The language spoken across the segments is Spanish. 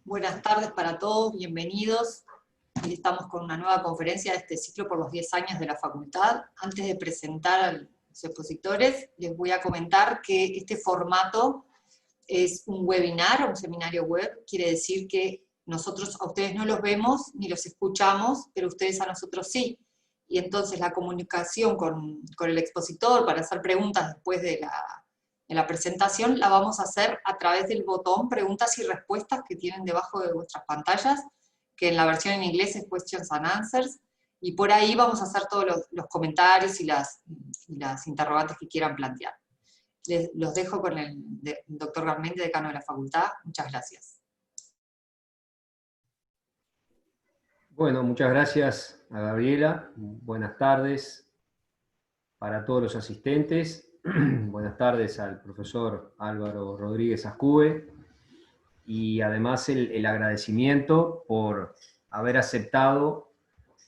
Buenas tardes para todos, bienvenidos. Hoy estamos con una nueva conferencia de este ciclo por los 10 años de la facultad. Antes de presentar a los expositores, les voy a comentar que este formato es un webinar, un seminario web. Quiere decir que nosotros a ustedes no los vemos ni los escuchamos, pero ustedes a nosotros sí. Y entonces la comunicación con el expositor para hacer preguntas después de la presentación la vamos a hacer a través del botón preguntas y respuestas que tienen debajo de vuestras pantallas, que en la versión en inglés es Questions and Answers, y por ahí vamos a hacer todos los comentarios y las interrogantes que quieran plantear. Los dejo con el doctor Garmendia, decano de la facultad. Muchas gracias. Bueno, muchas gracias a Gabriela. Buenas tardes para todos los asistentes. Buenas tardes al profesor Álvaro Rodríguez Ascue. Y además el agradecimiento por haber aceptado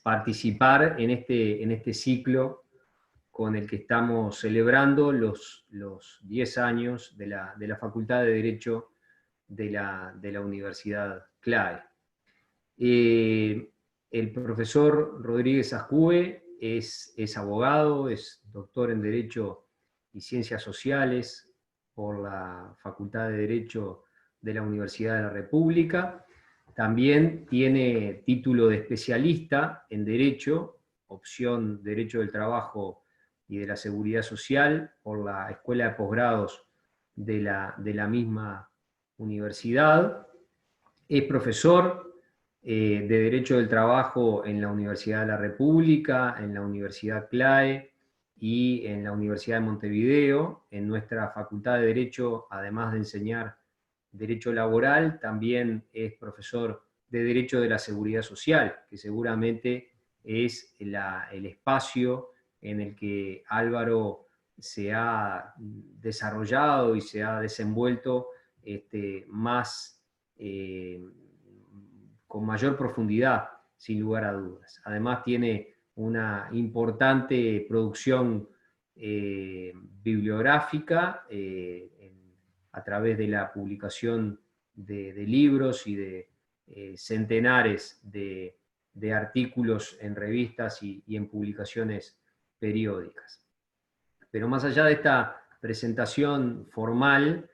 participar en este ciclo con el que estamos celebrando los 10 años de la Facultad de Derecho de la Universidad CLAE. El profesor Rodríguez Ascue es abogado, es doctor en Derecho y Ciencias Sociales por la Facultad de Derecho de la Universidad de la República. También tiene título de especialista en Derecho, opción Derecho del Trabajo y de la Seguridad Social por la Escuela de Posgrados de la misma universidad. Es profesor de Derecho del Trabajo en la Universidad de la República, en la Universidad CLAE y en la Universidad de Montevideo. En nuestra Facultad de Derecho, además de enseñar Derecho Laboral, también es profesor de Derecho de la Seguridad Social, que seguramente es el espacio en el que Álvaro se ha desarrollado y se ha desenvuelto más con mayor profundidad, sin lugar a dudas. Además tiene una importante producción bibliográfica a través de la publicación de libros y de centenares de artículos en revistas y en publicaciones periódicas. Pero más allá de esta presentación formal,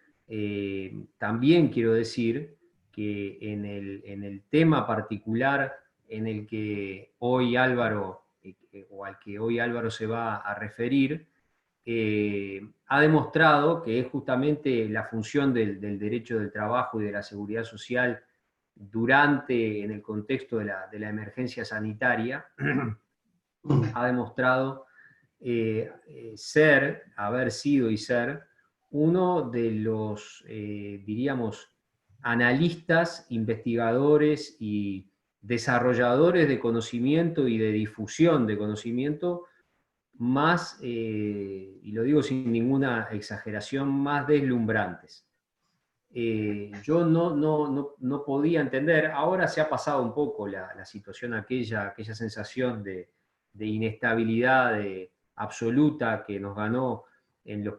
también quiero decir que en el tema particular en el que hoy Álvaro, o al que hoy Álvaro se va a referir, ha demostrado que es justamente la función del derecho del trabajo y de la seguridad social en el contexto de la emergencia sanitaria, ha demostrado haber sido y ser uno de los, diríamos, analistas, investigadores y desarrolladores de conocimiento y de difusión de conocimiento más, y lo digo sin ninguna exageración, más deslumbrantes. Yo no podía entender, ahora se ha pasado un poco la situación aquella sensación de inestabilidad absoluta que nos ganó en las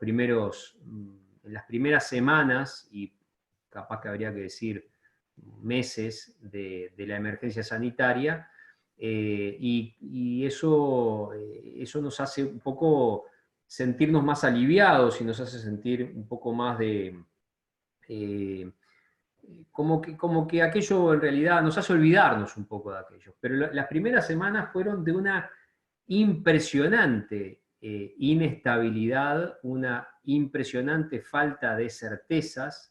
primeras semanas, y capaz que habría que decir meses de la emergencia sanitaria, y eso nos hace un poco sentirnos más aliviados y nos hace sentir un poco más como que aquello en realidad nos hace olvidarnos un poco de aquello. Pero las primeras semanas fueron de una impresionante inestabilidad, una impresionante falta de certezas,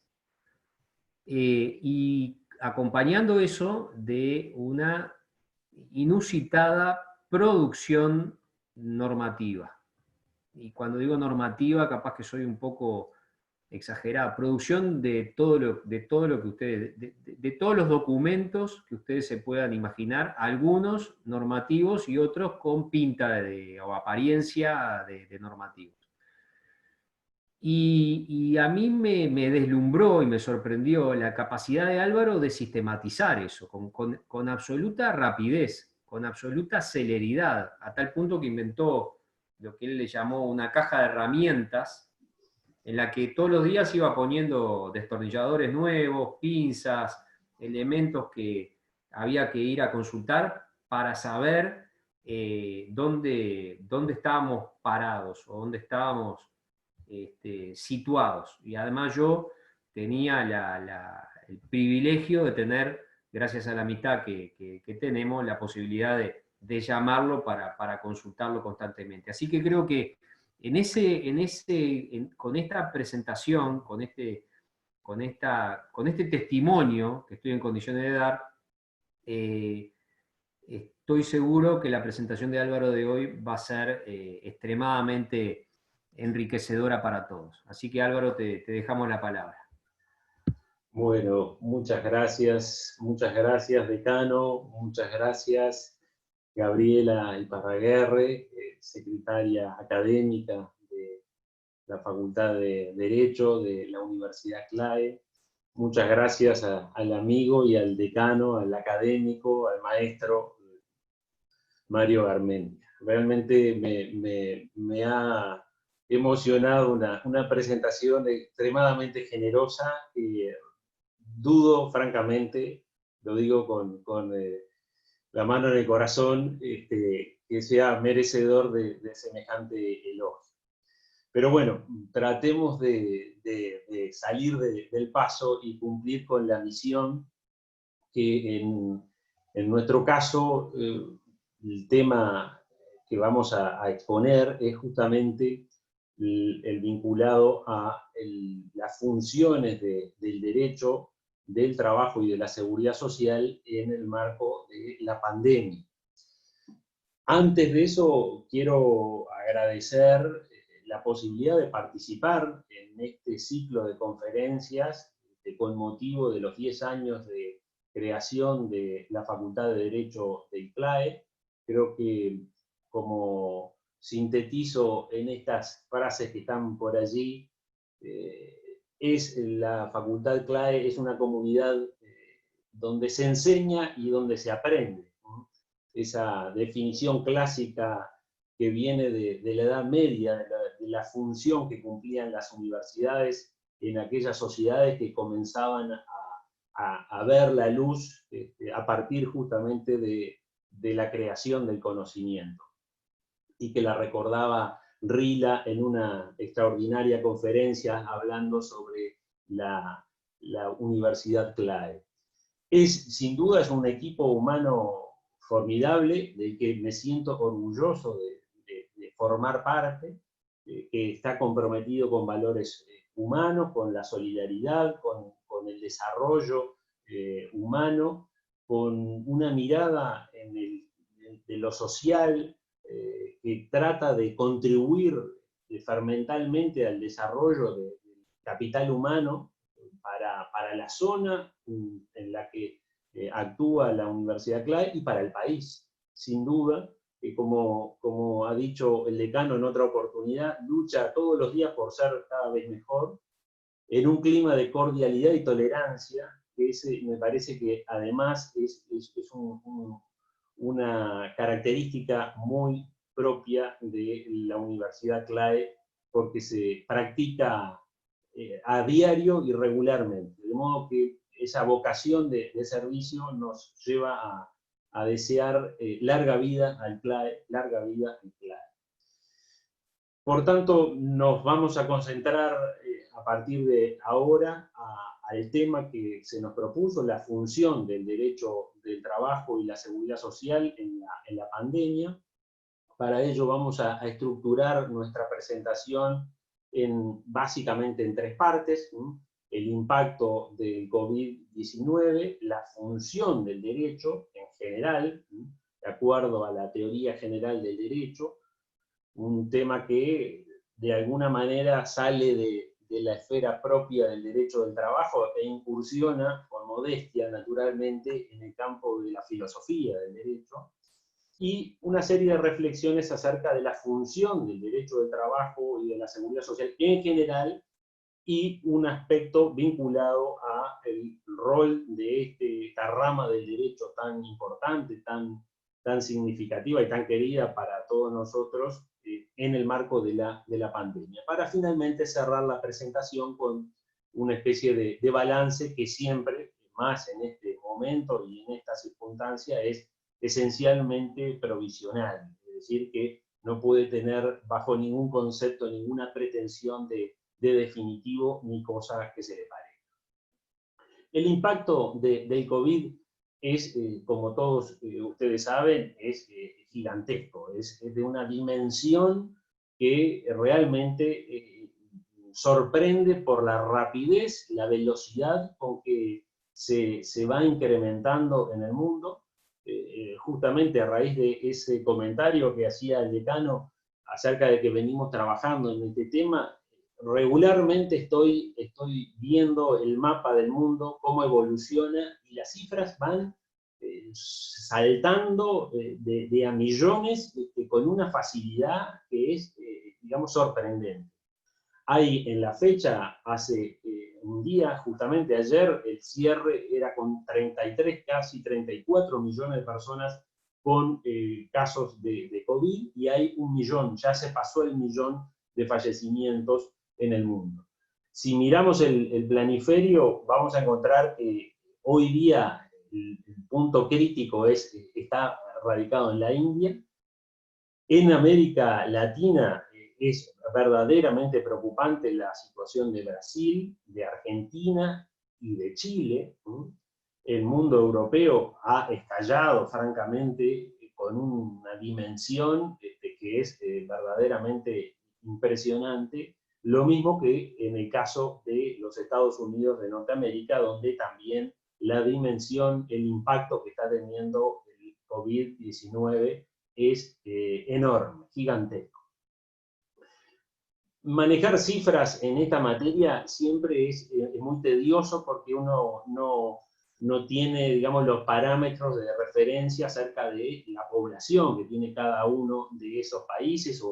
y acompañando eso de una inusitada producción normativa. Y cuando digo normativa, capaz que soy un poco exagerada, producción de todo lo que ustedes, de todos los documentos que ustedes se puedan imaginar, algunos normativos y otros con pinta o apariencia de normativos. Y a mí me deslumbró y me sorprendió la capacidad de Álvaro de sistematizar eso, con absoluta rapidez, con absoluta celeridad, a tal punto que inventó lo que él le llamó una caja de herramientas, en la que todos los días iba poniendo destornilladores nuevos, pinzas, elementos que había que ir a consultar para saber dónde estábamos parados o dónde estábamos situados. Y además yo tenía el privilegio de tener, gracias a la amistad que tenemos, la posibilidad de llamarlo para consultarlo constantemente. Así que creo que con esta presentación, con este testimonio que estoy en condiciones de dar, estoy seguro que la presentación de Álvaro de hoy va a ser extremadamente enriquecedora para todos. Así que Álvaro, te dejamos la palabra. Bueno, muchas gracias, decano, muchas gracias, Gabriela Iparraguerre, secretaria académica de la Facultad de Derecho de la Universidad CLAE. Muchas gracias al amigo y al decano, al académico, al maestro Mario Garmendia. Realmente me ha emocionado una presentación extremadamente generosa y dudo, francamente, lo digo con la mano en el corazón, que sea merecedor de semejante elogio. Pero bueno, tratemos de salir del paso y cumplir con la misión que en nuestro caso, el tema que vamos a exponer es justamente el vinculado a las funciones del derecho, del trabajo y de la seguridad social en el marco de la pandemia. Antes de eso, quiero agradecer la posibilidad de participar en este ciclo de conferencias con motivo de los 10 años de creación de la Facultad de Derecho del CLAE. Creo que, como sintetizo en estas frases que están por allí, la Facultad CLAE es una comunidad donde se enseña y donde se aprende, ¿no? Esa definición clásica que viene de la Edad Media, de la función que cumplían las universidades en aquellas sociedades que comenzaban a ver la luz a partir justamente de la creación del conocimiento, y que la recordaba Rila en una extraordinaria conferencia hablando sobre la Universidad CLAE. Sin duda es un equipo humano formidable, del que me siento orgulloso de formar parte, que está comprometido con valores humanos, con la solidaridad, con el desarrollo humano, con una mirada de lo social, que trata de contribuir fermentalmente al desarrollo del capital humano para la zona en la que actúa la Universidad CLAE y para el país. Sin duda, como ha dicho el decano en otra oportunidad, lucha todos los días por ser cada vez mejor, en un clima de cordialidad y tolerancia, que me parece que además es una característica muy propia de la Universidad CLAE, porque se practica a diario y regularmente, de modo que esa vocación de servicio nos lleva a desear larga vida al CLAE, larga vida al CLAE. Por tanto, nos vamos a concentrar a partir de ahora al tema que se nos propuso, la función del derecho del trabajo y la seguridad social en la pandemia. Para ello vamos a estructurar nuestra presentación básicamente en 3 partes: el impacto del COVID-19, la función del derecho en general, de acuerdo a la teoría general del derecho, un tema que de alguna manera sale de la esfera propia del derecho del trabajo e incursiona con modestia, naturalmente, en el campo de la filosofía del derecho, y una serie de reflexiones acerca de la función del derecho del trabajo y de la seguridad social en general, y un aspecto vinculado al rol de esta rama del derecho tan importante, tan significativa y tan querida para todos nosotros en el marco de la pandemia, para finalmente cerrar la presentación con una especie de balance que siempre, más en este momento y en esta circunstancia es esencialmente provisional, es decir, que no puede tener bajo ningún concepto, ninguna pretensión de definitivo ni cosa que se le parezca. El impacto del COVID es, como todos ustedes saben, es gigantesco, es de una dimensión que realmente sorprende por la rapidez, la velocidad con que se va incrementando en el mundo. Justamente a raíz de ese comentario que hacía el decano acerca de que venimos trabajando en este tema, regularmente estoy viendo el mapa del mundo, cómo evoluciona, y las cifras van saltando de a millones con una facilidad que es, digamos, sorprendente. Hay en la fecha, hace un día, justamente ayer, el cierre era con 33, casi 34 millones de personas con casos de COVID, y hay 1 millón, ya se pasó el millón de fallecimientos en el mundo. Si miramos el planiferio, vamos a encontrar que hoy día el punto crítico está radicado en la India. En América Latina es verdaderamente preocupante la situación de Brasil, de Argentina y de Chile. El mundo europeo ha estallado, francamente, con una dimensión que es verdaderamente impresionante, lo mismo que en el caso de los Estados Unidos de Norteamérica, donde también la dimensión, el impacto que está teniendo el COVID-19 es enorme, gigantesco. Manejar cifras en esta materia siempre es muy tedioso porque uno no tiene, digamos, los parámetros de referencia acerca de la población que tiene cada uno de esos países.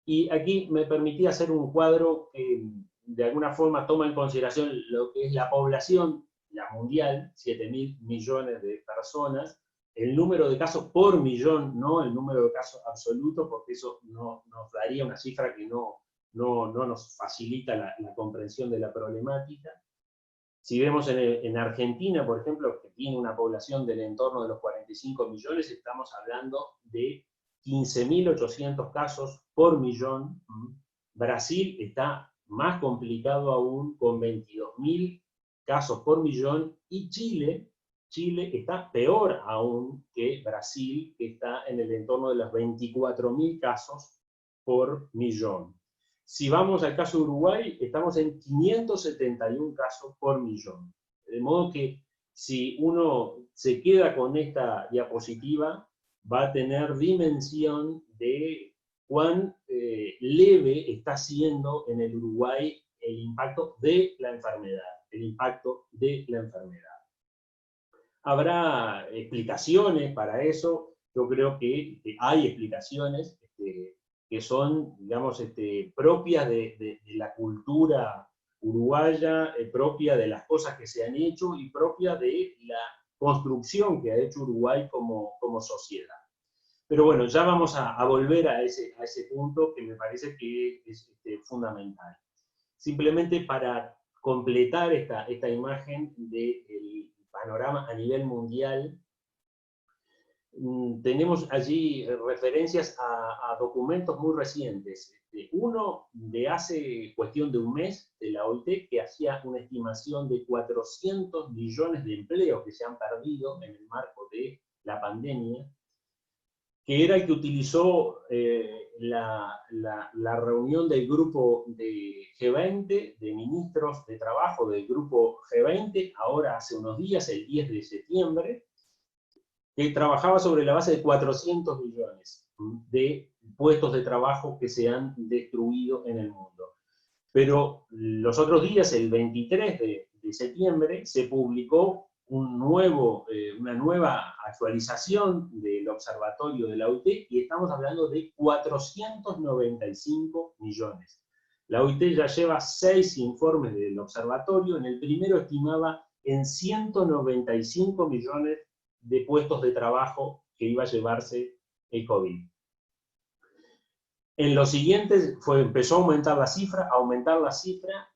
Y aquí me permití hacer un cuadro que de alguna forma toma en consideración lo que es la población, la mundial, 7.000 millones de personas, el número de casos por millón, no el número de casos absoluto, porque eso nos daría una cifra que no nos facilita la comprensión de la problemática. Si vemos en Argentina, por ejemplo, que tiene una población del entorno de los 45 millones, estamos hablando de 15.800 casos por millón. Brasil está más complicado aún, con 22.000 casos por millón, y Chile está peor aún que Brasil, que está en el entorno de los 24.000 casos por millón. Si vamos al caso de Uruguay, estamos en 571 casos por millón. De modo que si uno se queda con esta diapositiva, va a tener dimensión de cuán leve está siendo en el Uruguay el impacto de la enfermedad. Habrá explicaciones para eso. Yo creo que hay explicaciones que son, digamos, propias de la cultura uruguaya, propia de las cosas que se han hecho y propia de la construcción que ha hecho Uruguay como sociedad. Pero bueno, ya vamos a volver a ese punto que me parece que es fundamental. Simplemente para completar esta imagen del panorama a nivel mundial, tenemos allí referencias a documentos muy recientes. Uno de hace cuestión de un mes, de la OIT, que hacía una estimación de 400 millones de empleos que se han perdido en el marco de la pandemia, que era el que utilizó la reunión del grupo de G20, de ministros de trabajo del grupo G20, ahora hace unos días, el 10 de septiembre, que trabajaba sobre la base de 400 millones de puestos de trabajo que se han destruido en el mundo. Pero los otros días, el 23 de septiembre, se publicó una nueva actualización del observatorio de la OIT, y estamos hablando de 495 millones. La OIT ya lleva 6 informes del observatorio. En el primero estimaba en 195 millones de puestos de trabajo que iba a llevarse el COVID. En los siguientes empezó a aumentar la cifra,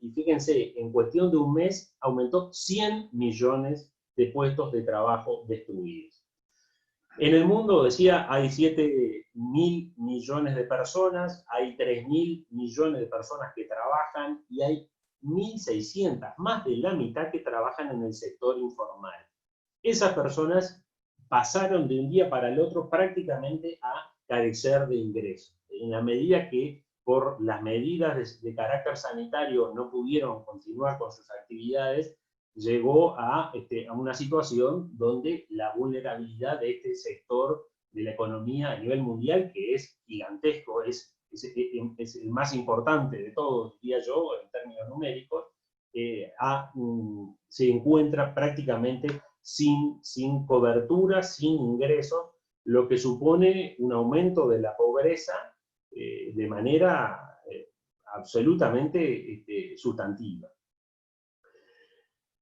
y fíjense, en cuestión de un mes aumentó 100 millones de puestos de trabajo destruidos. En el mundo, decía, hay 7.000 millones de personas, hay 3.000 millones de personas que trabajan y hay 1.600, más de la mitad que trabajan en el sector informal. Esas personas pasaron de un día para el otro prácticamente a carecer de ingresos. En la medida que por las medidas de carácter sanitario no pudieron continuar con sus actividades, llegó a una situación donde la vulnerabilidad de este sector de la economía a nivel mundial, que es gigantesco, es el más importante de todos, diría yo, en términos numéricos, se encuentra prácticamente sin cobertura, sin ingresos, lo que supone un aumento de la pobreza de manera absolutamente sustantiva.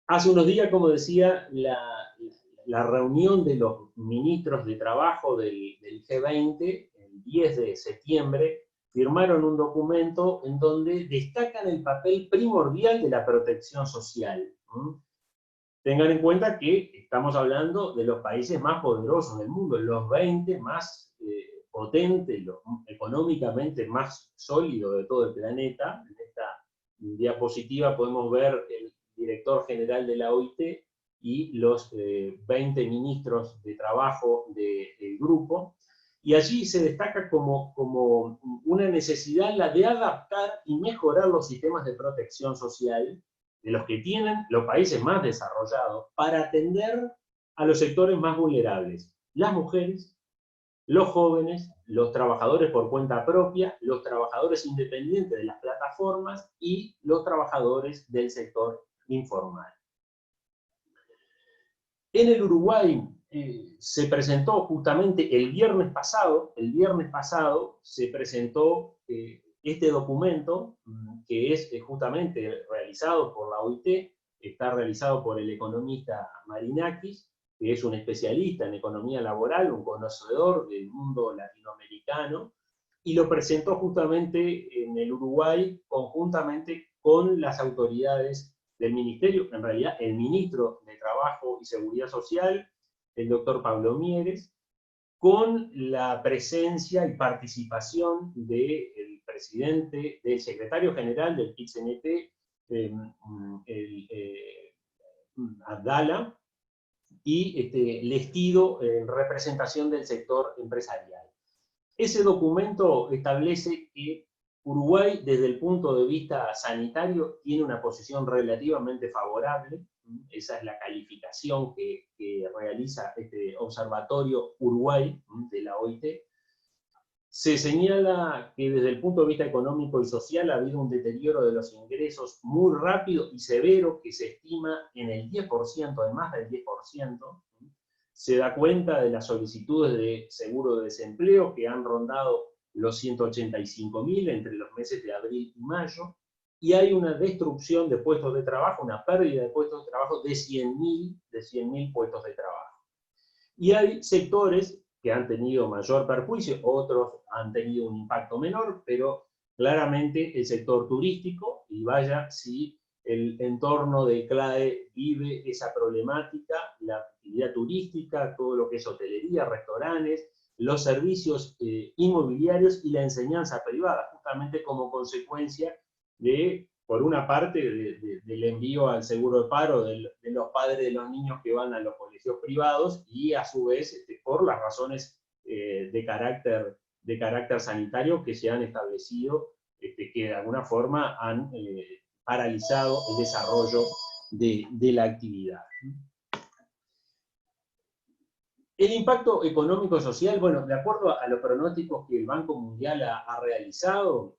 Hace unos días, como decía, la reunión de los ministros de trabajo del G20, el 10 de septiembre, firmaron un documento en donde destacan el papel primordial de la protección social. Tengan en cuenta que estamos hablando de los países más poderosos del mundo, los 20 más potentes, los económicamente más sólidos de todo el planeta. En esta diapositiva podemos ver el director general de la OIT y los 20 ministros de trabajo del grupo. Y allí se destaca como una necesidad la de adaptar y mejorar los sistemas de protección social de los que tienen los países más desarrollados para atender a los sectores más vulnerables, las mujeres, los jóvenes, los trabajadores por cuenta propia, los trabajadores independientes de las plataformas y los trabajadores del sector informal. En el Uruguay se presentó justamente el viernes pasado se presentó este documento, que es justamente realizado por la OIT, está realizado por el economista Marinakis, que es un especialista en economía laboral, un conocedor del mundo latinoamericano, y lo presentó justamente en el Uruguay conjuntamente con las autoridades del ministerio, en realidad el ministro de Trabajo y Seguridad Social, el doctor Pablo Mieres, con la presencia y participación del presidente, del secretario general del PIT-CNT, Abdala, y Lestido en representación del sector empresarial. Ese documento establece que Uruguay, desde el punto de vista sanitario, tiene una posición relativamente favorable. Esa es la calificación que realiza este Observatorio Uruguay de la OIT. Se señala que desde el punto de vista económico y social ha habido un deterioro de los ingresos muy rápido y severo que se estima en el 10%, en más del 10%. Se da cuenta de las solicitudes de seguro de desempleo que han rondado los 185.000 entre los meses de abril y mayo, y hay una destrucción de puestos de trabajo, una pérdida de puestos de trabajo de 100.000 puestos de trabajo. Y hay sectores que han tenido mayor perjuicio, otros han tenido un impacto menor, pero claramente el sector turístico, y vaya si el entorno de CLAE vive esa problemática, la actividad turística, todo lo que es hotelería, restaurantes, los servicios inmobiliarios y la enseñanza privada, justamente como consecuencia de, por una parte, del envío al seguro de paro de los padres de los niños que van a los colegios privados, y a su vez por las razones de carácter sanitario que se han establecido, que de alguna forma han paralizado el desarrollo de la actividad. El impacto económico y social, bueno, de acuerdo a los pronósticos que el Banco Mundial ha realizado,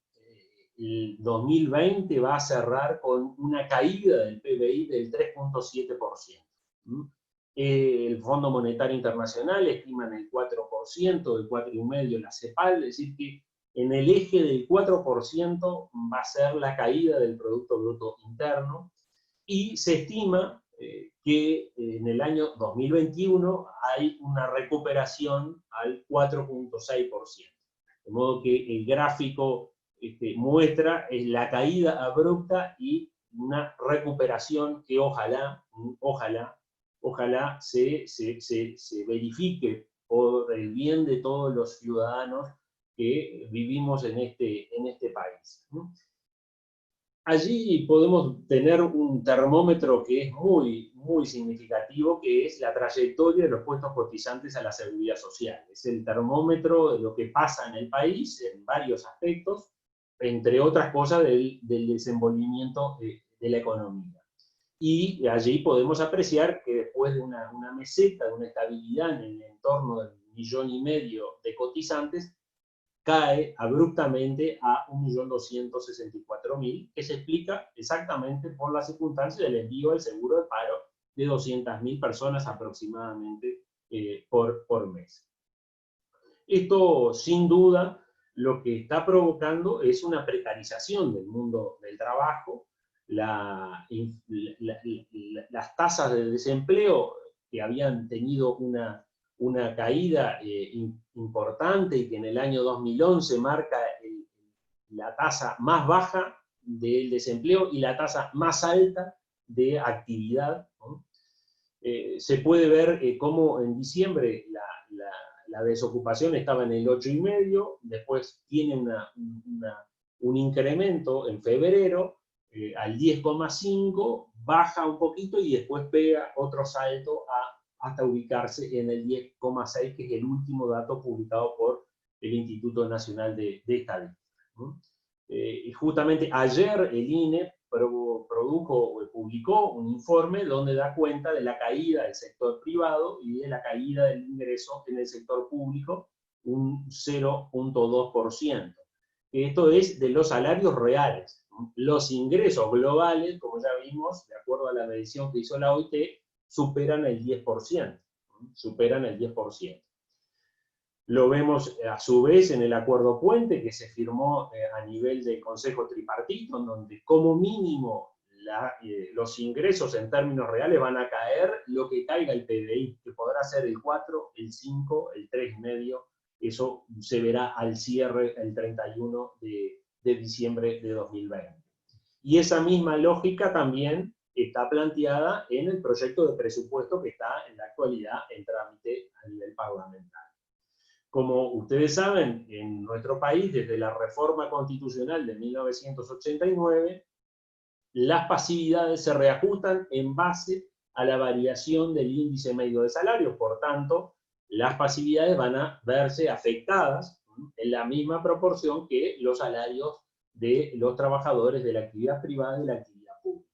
el 2020 va a cerrar con una caída del PBI del 3.7%. El Fondo Monetario Internacional estima en el 4%, del 4,5% la CEPAL, es decir que en el eje del 4% va a ser la caída del Producto Bruto Interno, y se estima que en el año 2021 hay una recuperación al 4.6%. De modo que el gráfico muestra la caída abrupta y una recuperación que ojalá ojalá se verifique por el bien de todos los ciudadanos que vivimos en este país. Allí podemos tener un termómetro que es muy, muy significativo, que es la trayectoria de los puestos cotizantes a la seguridad social. Es el termómetro de lo que pasa en el país en varios aspectos, entre otras cosas del desenvolvimiento de la economía. Y allí podemos apreciar que después de una meseta, de una estabilidad en el entorno del 1,5 millones de cotizantes, cae abruptamente a 1.264.000, que se explica exactamente por la circunstancia del envío del seguro de paro de 200.000 personas aproximadamente por mes. Esto, sin duda, lo que está provocando es una precarización del mundo del trabajo. Las tasas de desempleo, que habían tenido una caída importante y que en el año 2011 marca la tasa más baja del desempleo y la tasa más alta de actividad, ¿no? Se puede ver cómo en diciembre la desocupación estaba en el 8,5, después tiene un incremento en febrero al 10,5, baja un poquito y después pega otro salto hasta ubicarse en el 10,6, que es el último dato publicado por el Instituto Nacional de Estadística. Y justamente ayer el INE publicó un informe donde da cuenta de la caída del sector privado y de la caída del ingreso en el sector público, un 0,2%. Esto es de los salarios reales. Los ingresos globales, como ya vimos, de acuerdo a la medición que hizo la OIT, superan el 10%. Superan el 10%. Lo vemos a su vez en el acuerdo puente que se firmó a nivel del Consejo Tripartito, en donde como mínimo los ingresos en términos reales van a caer lo que caiga el PBI, que podrá ser el 4, el 5, el 3,5, eso se verá al cierre el 31 de diciembre de 2020. Y esa misma lógica también está planteada en el proyecto de presupuesto que está en la actualidad en trámite a nivel parlamentario. Como ustedes saben, en nuestro país, desde la reforma constitucional de 1989, las pasividades se reajustan en base a la variación del índice medio de salarios. Por tanto, las pasividades van a verse afectadas en la misma proporción que los salarios de los trabajadores de la actividad privada y la actividad pública.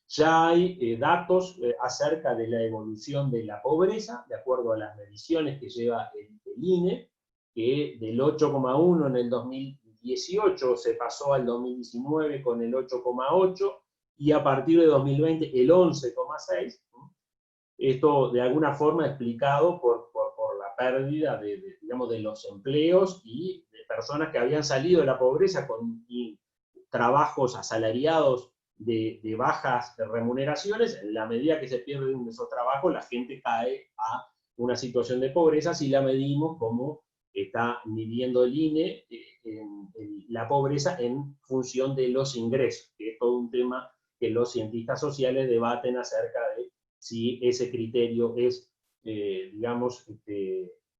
Ya hay datos acerca de la evolución de la pobreza, de acuerdo a las mediciones que lleva el INE, que del 8,1 en el 2018 se pasó al 2019 con el 8,8 y a partir de 2020 el 11,6. Esto de alguna forma explicado por la pérdida digamos, de los empleos y de personas que habían salido de la pobreza con trabajos asalariados de bajas remuneraciones. En la medida que se pierde un de esos trabajos, la gente cae a una situación de pobreza si la medimos como está midiendo el INE la pobreza en función de los ingresos, que es todo un tema que los cientistas sociales debaten acerca de si ese criterio es, digamos,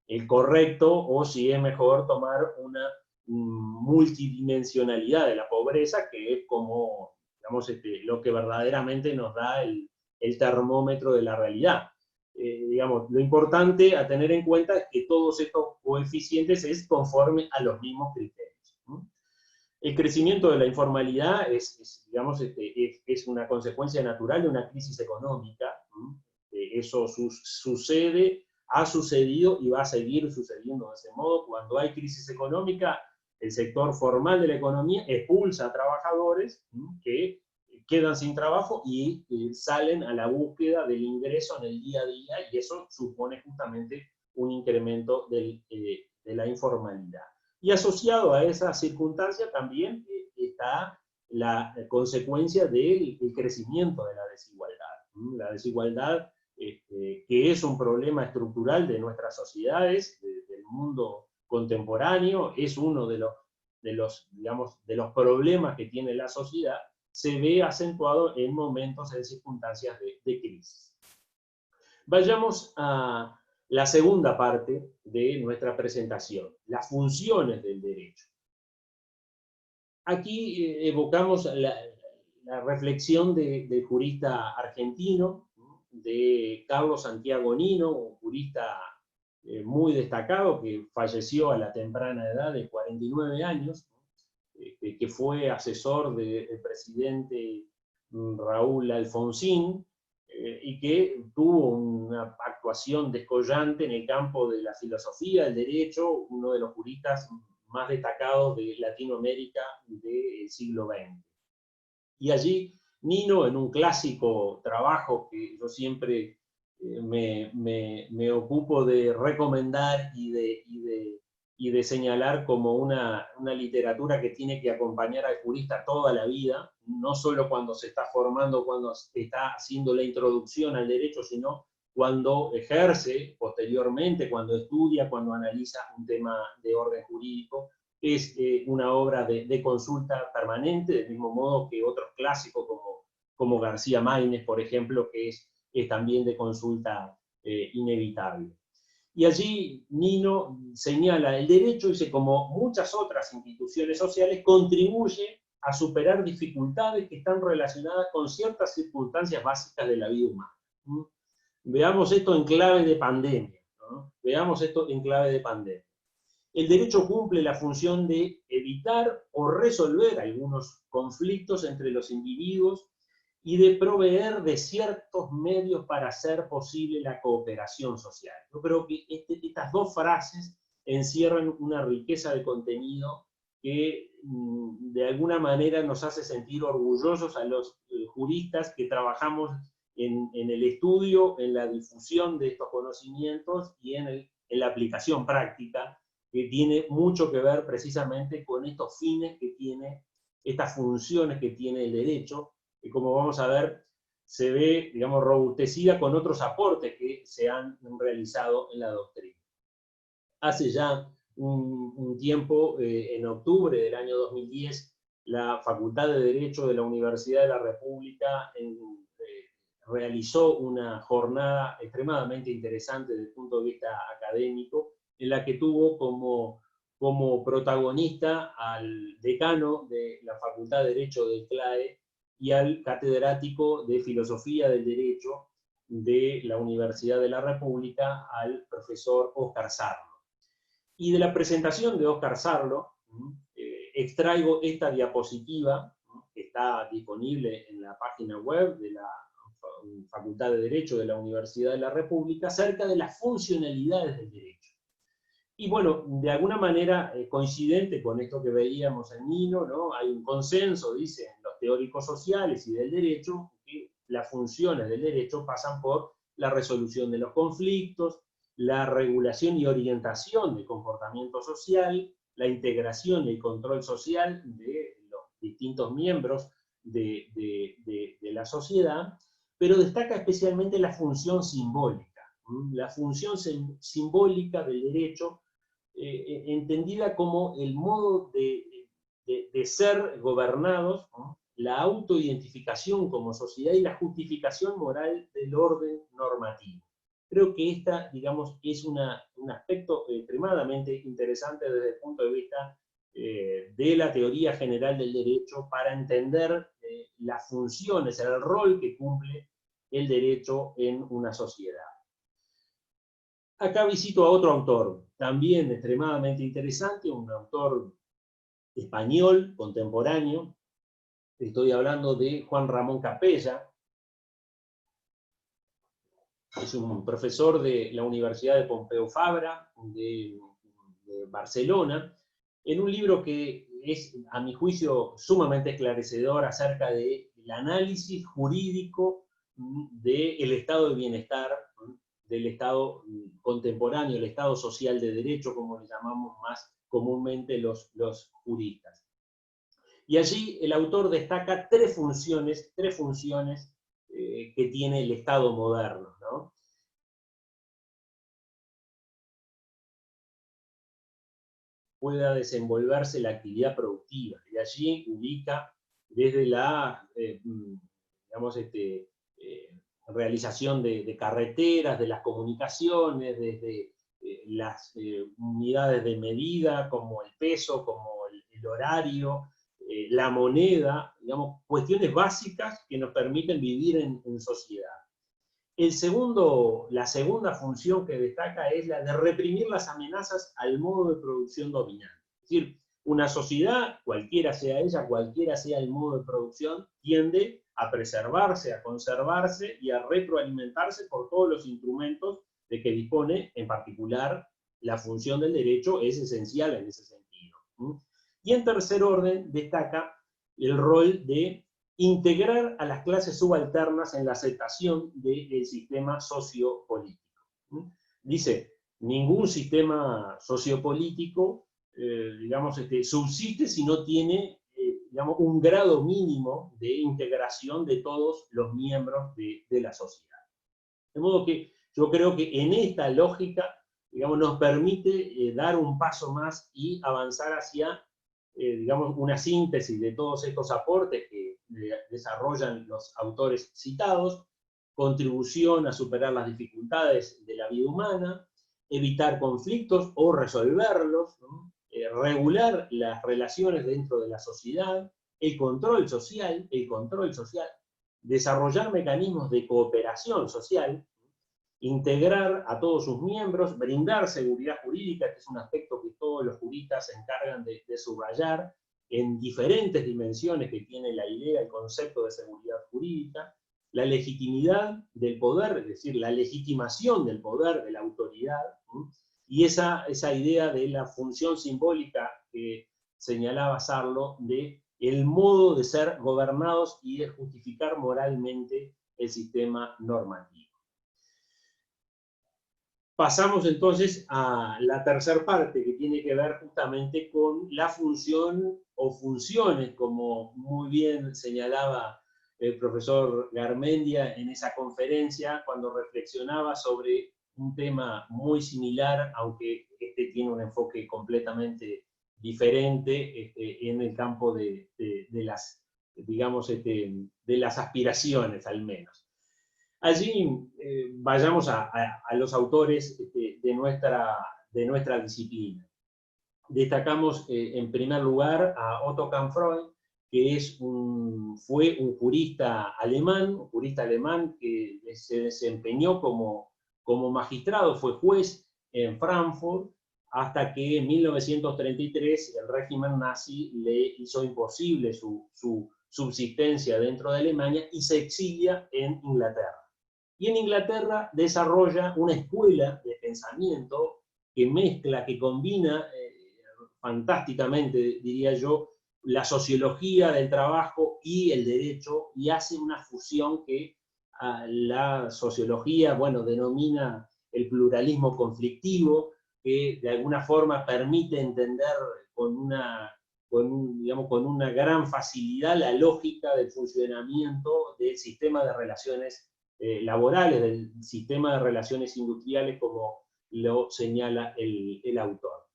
el correcto o si es mejor tomar una multidimensionalidad de la pobreza, que es como, digamos, lo que verdaderamente nos da el termómetro de la realidad. Digamos, lo importante a tener en cuenta es que todos estos coeficientes es conforme a los mismos criterios. El crecimiento de la informalidad digamos, es una consecuencia natural de una crisis económica. Eso sucede, ha sucedido y va a seguir sucediendo de ese modo. Cuando hay crisis económica, el sector formal de la economía expulsa a trabajadores que quedan sin trabajo y salen a la búsqueda del ingreso en el día a día, y eso supone justamente un incremento de la informalidad. Y asociado a esa circunstancia también está la consecuencia del crecimiento de la desigualdad. La desigualdad, que es un problema estructural de nuestras sociedades, del mundo contemporáneo, es uno de los problemas que tiene la sociedad, se ve acentuado en momentos, en circunstancias de crisis. Vayamos a la segunda parte de nuestra presentación, las funciones del derecho. Aquí evocamos la reflexión del jurista argentino, de Carlos Santiago Nino, un jurista muy destacado que falleció a la temprana edad de 49 años, que fue asesor del presidente Raúl Alfonsín, y que tuvo una actuación descollante en el campo de la filosofía del derecho, uno de los juristas más destacados de Latinoamérica del siglo XX. Y allí Nino, en un clásico trabajo que yo siempre me ocupo de recomendar y de señalar como una literatura que tiene que acompañar al jurista toda la vida, no solo cuando se está formando, cuando está haciendo la introducción al derecho, sino cuando ejerce posteriormente, cuando estudia, cuando analiza un tema de orden jurídico. Es una obra de consulta permanente, del mismo modo que otros clásicos como García Maínez, por ejemplo, que es también de consulta inevitable. Y allí Nino señala, el derecho, dice, como muchas otras instituciones sociales, contribuye a superar dificultades que están relacionadas con ciertas circunstancias básicas de la vida humana. Veamos esto en clave de pandemia, ¿no? Veamos esto en clave de pandemia. El derecho cumple la función de evitar o resolver algunos conflictos entre los individuos y de proveer de ciertos medios para hacer posible la cooperación social. Yo creo que estas dos frases encierran una riqueza de contenido que de alguna manera nos hace sentir orgullosos a los juristas que trabajamos en el estudio, en la difusión de estos conocimientos y en la aplicación práctica, que tiene mucho que ver precisamente con estos fines que tiene, estas funciones que tiene el derecho, que como vamos a ver, se ve, digamos, robustecida con otros aportes que se han realizado en la doctrina. Hace ya un tiempo, en octubre del año 2010, la Facultad de Derecho de la Universidad de la República realizó una jornada extremadamente interesante desde el punto de vista académico, en la que tuvo como protagonista al decano de la Facultad de Derecho del CLAE y al catedrático de Filosofía del Derecho de la Universidad de la República, al profesor Óscar Sarlo. Y de la presentación de Óscar Sarlo, extraigo esta diapositiva, que está disponible en la página web de la Facultad de Derecho de la Universidad de la República, acerca de las funcionalidades del derecho. Y bueno, de alguna manera coincidente con esto que veíamos en Nino, ¿no? Hay un consenso, dicen los teóricos sociales y del derecho, que las funciones del derecho pasan por la resolución de los conflictos, la regulación y orientación del comportamiento social, la integración y el control social de los distintos miembros de la sociedad, pero destaca especialmente la función simbólica. La función simbólica del derecho, entendida como el modo de ser gobernados, ¿no? La autoidentificación como sociedad y la justificación moral del orden normativo. Creo que esta, digamos, es un aspecto extremadamente interesante desde el punto de vista de la teoría general del derecho para entender las funciones, el rol que cumple el derecho en una sociedad. Acá visito a otro autor, también extremadamente interesante, un autor español, contemporáneo. Estoy hablando de Juan Ramón Capella. Es un profesor de la Universidad de Pompeu Fabra, de Barcelona, en un libro que es, a mi juicio, sumamente esclarecedor acerca del análisis jurídico del estado de bienestar, del Estado contemporáneo, el Estado social de derecho, como le llamamos más comúnmente los juristas. Y allí el autor destaca tres funciones que tiene el Estado moderno, ¿no? Pueda desenvolverse la actividad productiva, y allí ubica desde la, digamos, realización de carreteras, de las comunicaciones, desde las unidades de medida, como el peso, como el horario, la moneda, digamos, cuestiones básicas que nos permiten vivir en sociedad. La segunda función que destaca es la de reprimir las amenazas al modo de producción dominante. Es decir, una sociedad, cualquiera sea ella, cualquiera sea el modo de producción, tiende a preservarse, a conservarse y a retroalimentarse por todos los instrumentos de que dispone, en particular la función del derecho es esencial en ese sentido. Y en tercer orden destaca el rol de integrar a las clases subalternas en la aceptación del sistema sociopolítico. Dice, ningún sistema sociopolítico digamos, subsiste si no tiene digamos, un grado mínimo de integración de todos los miembros de la sociedad. De modo que yo creo que en esta lógica, digamos, nos permite dar un paso más y avanzar hacia, digamos, una síntesis de todos estos aportes que desarrollan los autores citados, contribución a superar las dificultades de la vida humana, evitar conflictos o resolverlos, ¿no? Regular las relaciones dentro de la sociedad, el control social, desarrollar mecanismos de cooperación social, integrar a todos sus miembros, brindar seguridad jurídica, que es un aspecto que todos los juristas se encargan de subrayar en diferentes dimensiones que tiene la idea, el concepto de seguridad jurídica, la legitimidad del poder, es decir, la legitimación del poder, de la autoridad, y esa idea de la función simbólica que señalaba Sarlo, de el modo de ser gobernados y de justificar moralmente el sistema normativo. Pasamos entonces a la tercera parte, que tiene que ver justamente con la función o funciones, como muy bien señalaba el profesor Garmendia en esa conferencia, cuando reflexionaba sobre un tema muy similar, aunque este tiene un enfoque completamente diferente en el campo de las, digamos, de las aspiraciones, al menos. Allí vayamos a los autores de nuestra disciplina. Destacamos en primer lugar a Otto Kampfreund, que fue un jurista alemán que se desempeñó como magistrado, fue juez en Frankfurt, hasta que en 1933 el régimen nazi le hizo imposible su subsistencia dentro de Alemania y se exilia en Inglaterra. Y en Inglaterra desarrolla una escuela de pensamiento que mezcla, que combina fantásticamente, diría yo, la sociología del trabajo y el derecho, y hace una fusión que la sociología, bueno, denomina el pluralismo conflictivo, que de alguna forma permite entender con una gran facilidad la lógica del funcionamiento del sistema de relaciones laborales, del sistema de relaciones industriales, como lo señala el autor.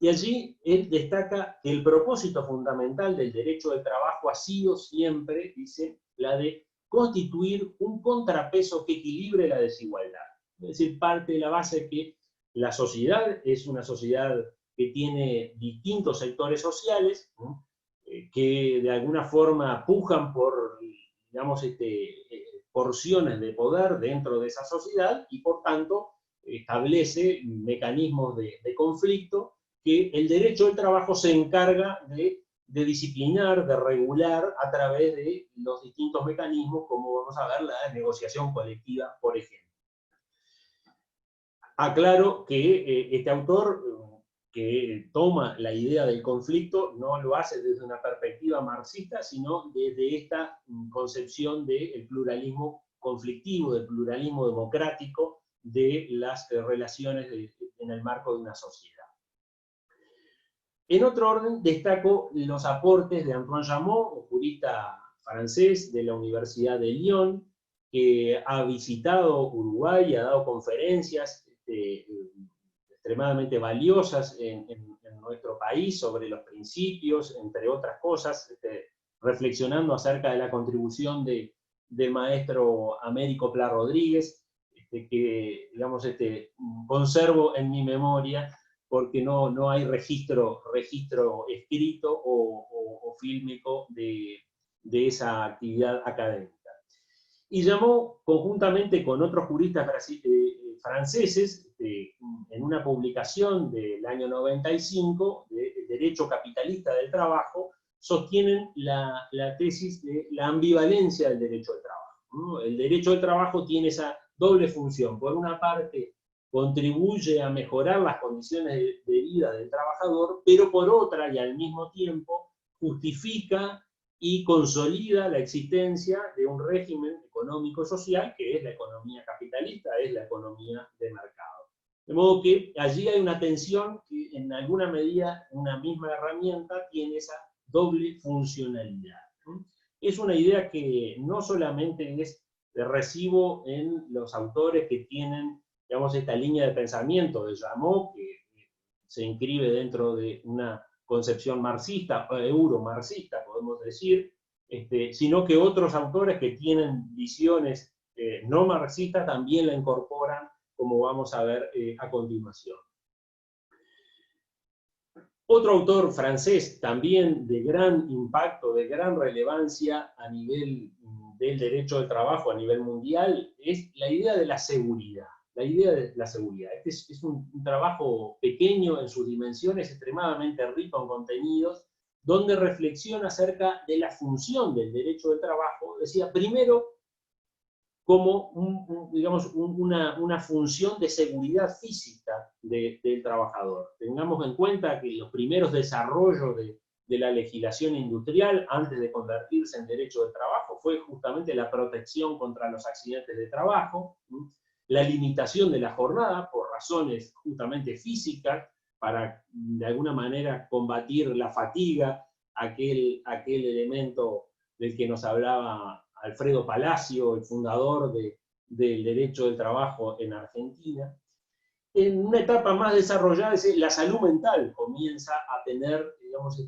Y allí él destaca que el propósito fundamental del derecho del trabajo ha sido siempre, dice, la de constituir un contrapeso que equilibre la desigualdad. Es decir, parte de la base que la sociedad es una sociedad que tiene distintos sectores sociales, ¿no? Que de alguna forma pujan por, digamos, porciones de poder dentro de esa sociedad, y por tanto establece mecanismos de conflicto que el derecho del trabajo se encarga de disciplinar, de regular a través de los distintos mecanismos, como vamos a ver la negociación colectiva, por ejemplo. Aclaro que este autor, que toma la idea del conflicto, no lo hace desde una perspectiva marxista, sino desde esta concepción del pluralismo conflictivo, del pluralismo democrático, de las relaciones en el marco de una sociedad. En otro orden, destaco los aportes de Antoine Jamot, un jurista francés de la Universidad de Lyon, que ha visitado Uruguay y ha dado conferencias extremadamente valiosas en nuestro país sobre los principios, entre otras cosas, reflexionando acerca de la contribución de del maestro Américo Pla Rodríguez, que digamos, conservo en mi memoria, porque no hay registro escrito o fílmico de esa actividad académica. Y llamó conjuntamente con otros juristas franceses, en una publicación del año 95, de Derecho Capitalista del Trabajo, sostienen la tesis de la ambivalencia del derecho del trabajo, ¿no? El derecho del trabajo tiene esa doble función. Por una parte, contribuye a mejorar las condiciones de vida del trabajador, pero por otra, y al mismo tiempo, justifica y consolida la existencia de un régimen económico-social que es la economía capitalista, es la economía de mercado. De modo que allí hay una tensión que en alguna medida una misma herramienta tiene esa doble funcionalidad. Es una idea que no solamente es de recibo en los autores que tienen, digamos, esta línea de pensamiento de Jameau, que se inscribe dentro de una concepción marxista, euromarxista, podemos decir, sino que otros autores que tienen visiones no marxistas también la incorporan, como vamos a ver a continuación. Otro autor francés también de gran impacto, de gran relevancia a nivel del derecho del trabajo a nivel mundial, es la idea de la seguridad. La idea de la seguridad. Este es un trabajo pequeño en sus dimensiones, extremadamente rico en contenidos, donde reflexiona acerca de la función del derecho del trabajo. Decía, primero, como una función de seguridad física del trabajador. Tengamos en cuenta que los primeros desarrollos de la legislación industrial, antes de convertirse en derecho del trabajo, fue justamente la protección contra los accidentes de trabajo, la limitación de la jornada por razones justamente físicas, para de alguna manera combatir la fatiga, aquel elemento del que nos hablaba Alfredo Palacio, el fundador del derecho del trabajo en Argentina. En una etapa más desarrollada, la salud mental comienza a tener, digamos,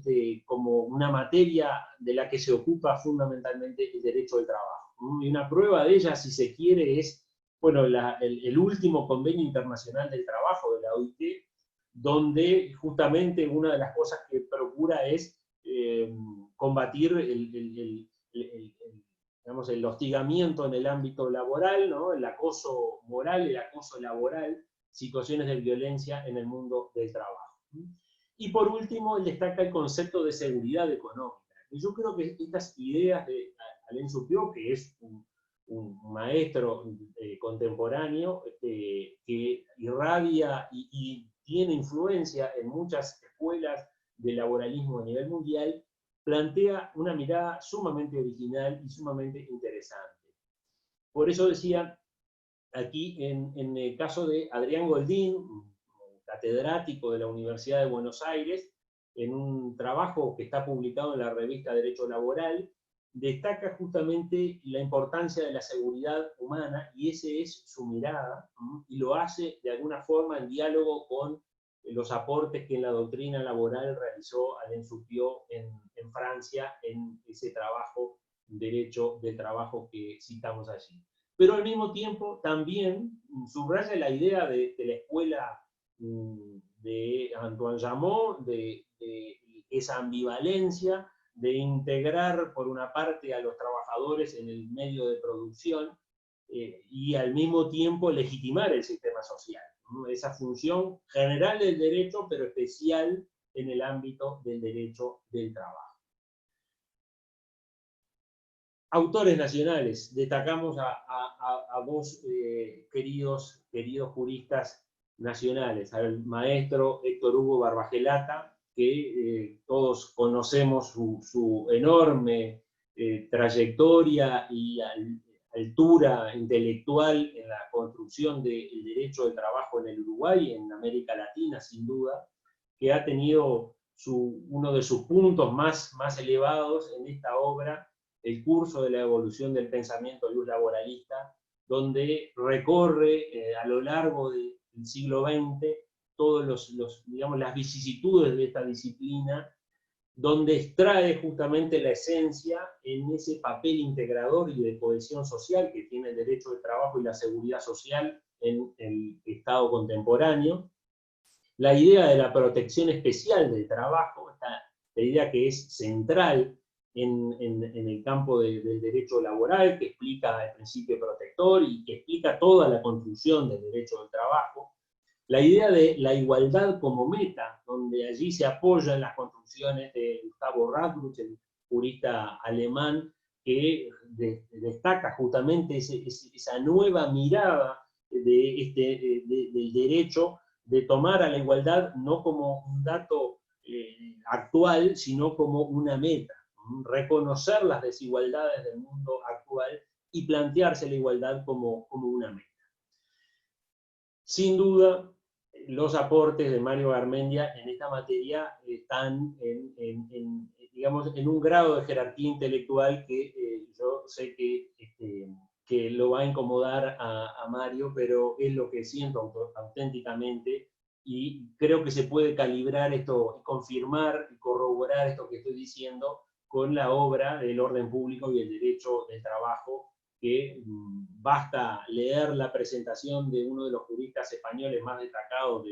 como una materia de la que se ocupa fundamentalmente el derecho del trabajo. Y una prueba de ella, si se quiere, es bueno, el último convenio internacional del trabajo de la OIT, donde justamente una de las cosas que procura es combatir el hostigamiento en el ámbito laboral, ¿no? El acoso moral, el acoso laboral, situaciones de violencia en el mundo del trabajo. Y por último, él destaca el concepto de seguridad económica. Y yo creo que estas ideas de Alain Supiot, que es un maestro contemporáneo que irradia y tiene influencia en muchas escuelas de laboralismo a nivel mundial, plantea una mirada sumamente original y sumamente interesante. Por eso decía, aquí en el caso de Adrián Goldín, catedrático de la Universidad de Buenos Aires, en un trabajo que está publicado en la revista Derecho Laboral, destaca justamente la importancia de la seguridad humana, y ese es su mirada, y lo hace de alguna forma en diálogo con los aportes que en la doctrina laboral realizó Alain Supiot en Francia, en ese trabajo, Derecho del Trabajo, que citamos allí. Pero al mismo tiempo también subraya la idea de la escuela de Antoine Jameau, de esa ambivalencia, de integrar por una parte a los trabajadores en el medio de producción y al mismo tiempo legitimar el sistema social, ¿no? Esa función general del derecho, pero especial en el ámbito del derecho del trabajo. Autores nacionales, destacamos a dos queridos juristas nacionales, al maestro Héctor Hugo Barbagelata, que todos conocemos su enorme trayectoria y altura intelectual en la construcción del derecho del trabajo en el Uruguay y en América Latina, sin duda, que ha tenido uno de sus puntos más elevados en esta obra, El curso de la evolución del pensamiento laboralista, donde recorre a lo largo del siglo XX todos digamos, las vicisitudes de esta disciplina, donde extrae justamente la esencia en ese papel integrador y de cohesión social que tiene el derecho del trabajo y la seguridad social en el Estado contemporáneo. La idea de la protección especial del trabajo, la idea que es central en el campo del derecho laboral, que explica el principio protector y que explica toda la construcción del derecho del trabajo. La idea de la igualdad como meta, donde allí se apoyan las construcciones de Gustavo Radbruch, el jurista alemán, que destaca justamente esa nueva mirada del derecho, de tomar a la igualdad no como un dato actual, sino como una meta. Reconocer las desigualdades del mundo actual y plantearse la igualdad como una meta. Sin duda, los aportes de Mario Garmendia en esta materia están digamos, en un grado de jerarquía intelectual que yo sé que lo va a incomodar a Mario, pero es lo que siento auténticamente, y creo que se puede calibrar esto, confirmar y corroborar esto que estoy diciendo con la obra del orden público y el derecho del trabajo, que basta leer la presentación de uno de los juristas españoles más destacados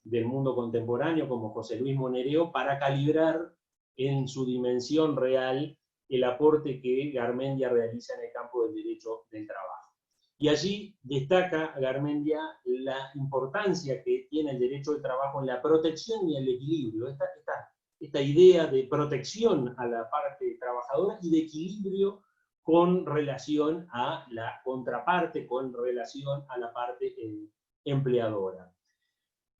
del mundo contemporáneo, como José Luis Monereo, para calibrar en su dimensión real el aporte que Garmendia realiza en el campo del derecho del trabajo. Y allí destaca Garmendia la importancia que tiene el derecho del trabajo en la protección y el equilibrio, esta idea de protección a la parte trabajadora y de equilibrio con relación a la contraparte, con relación a la parte empleadora.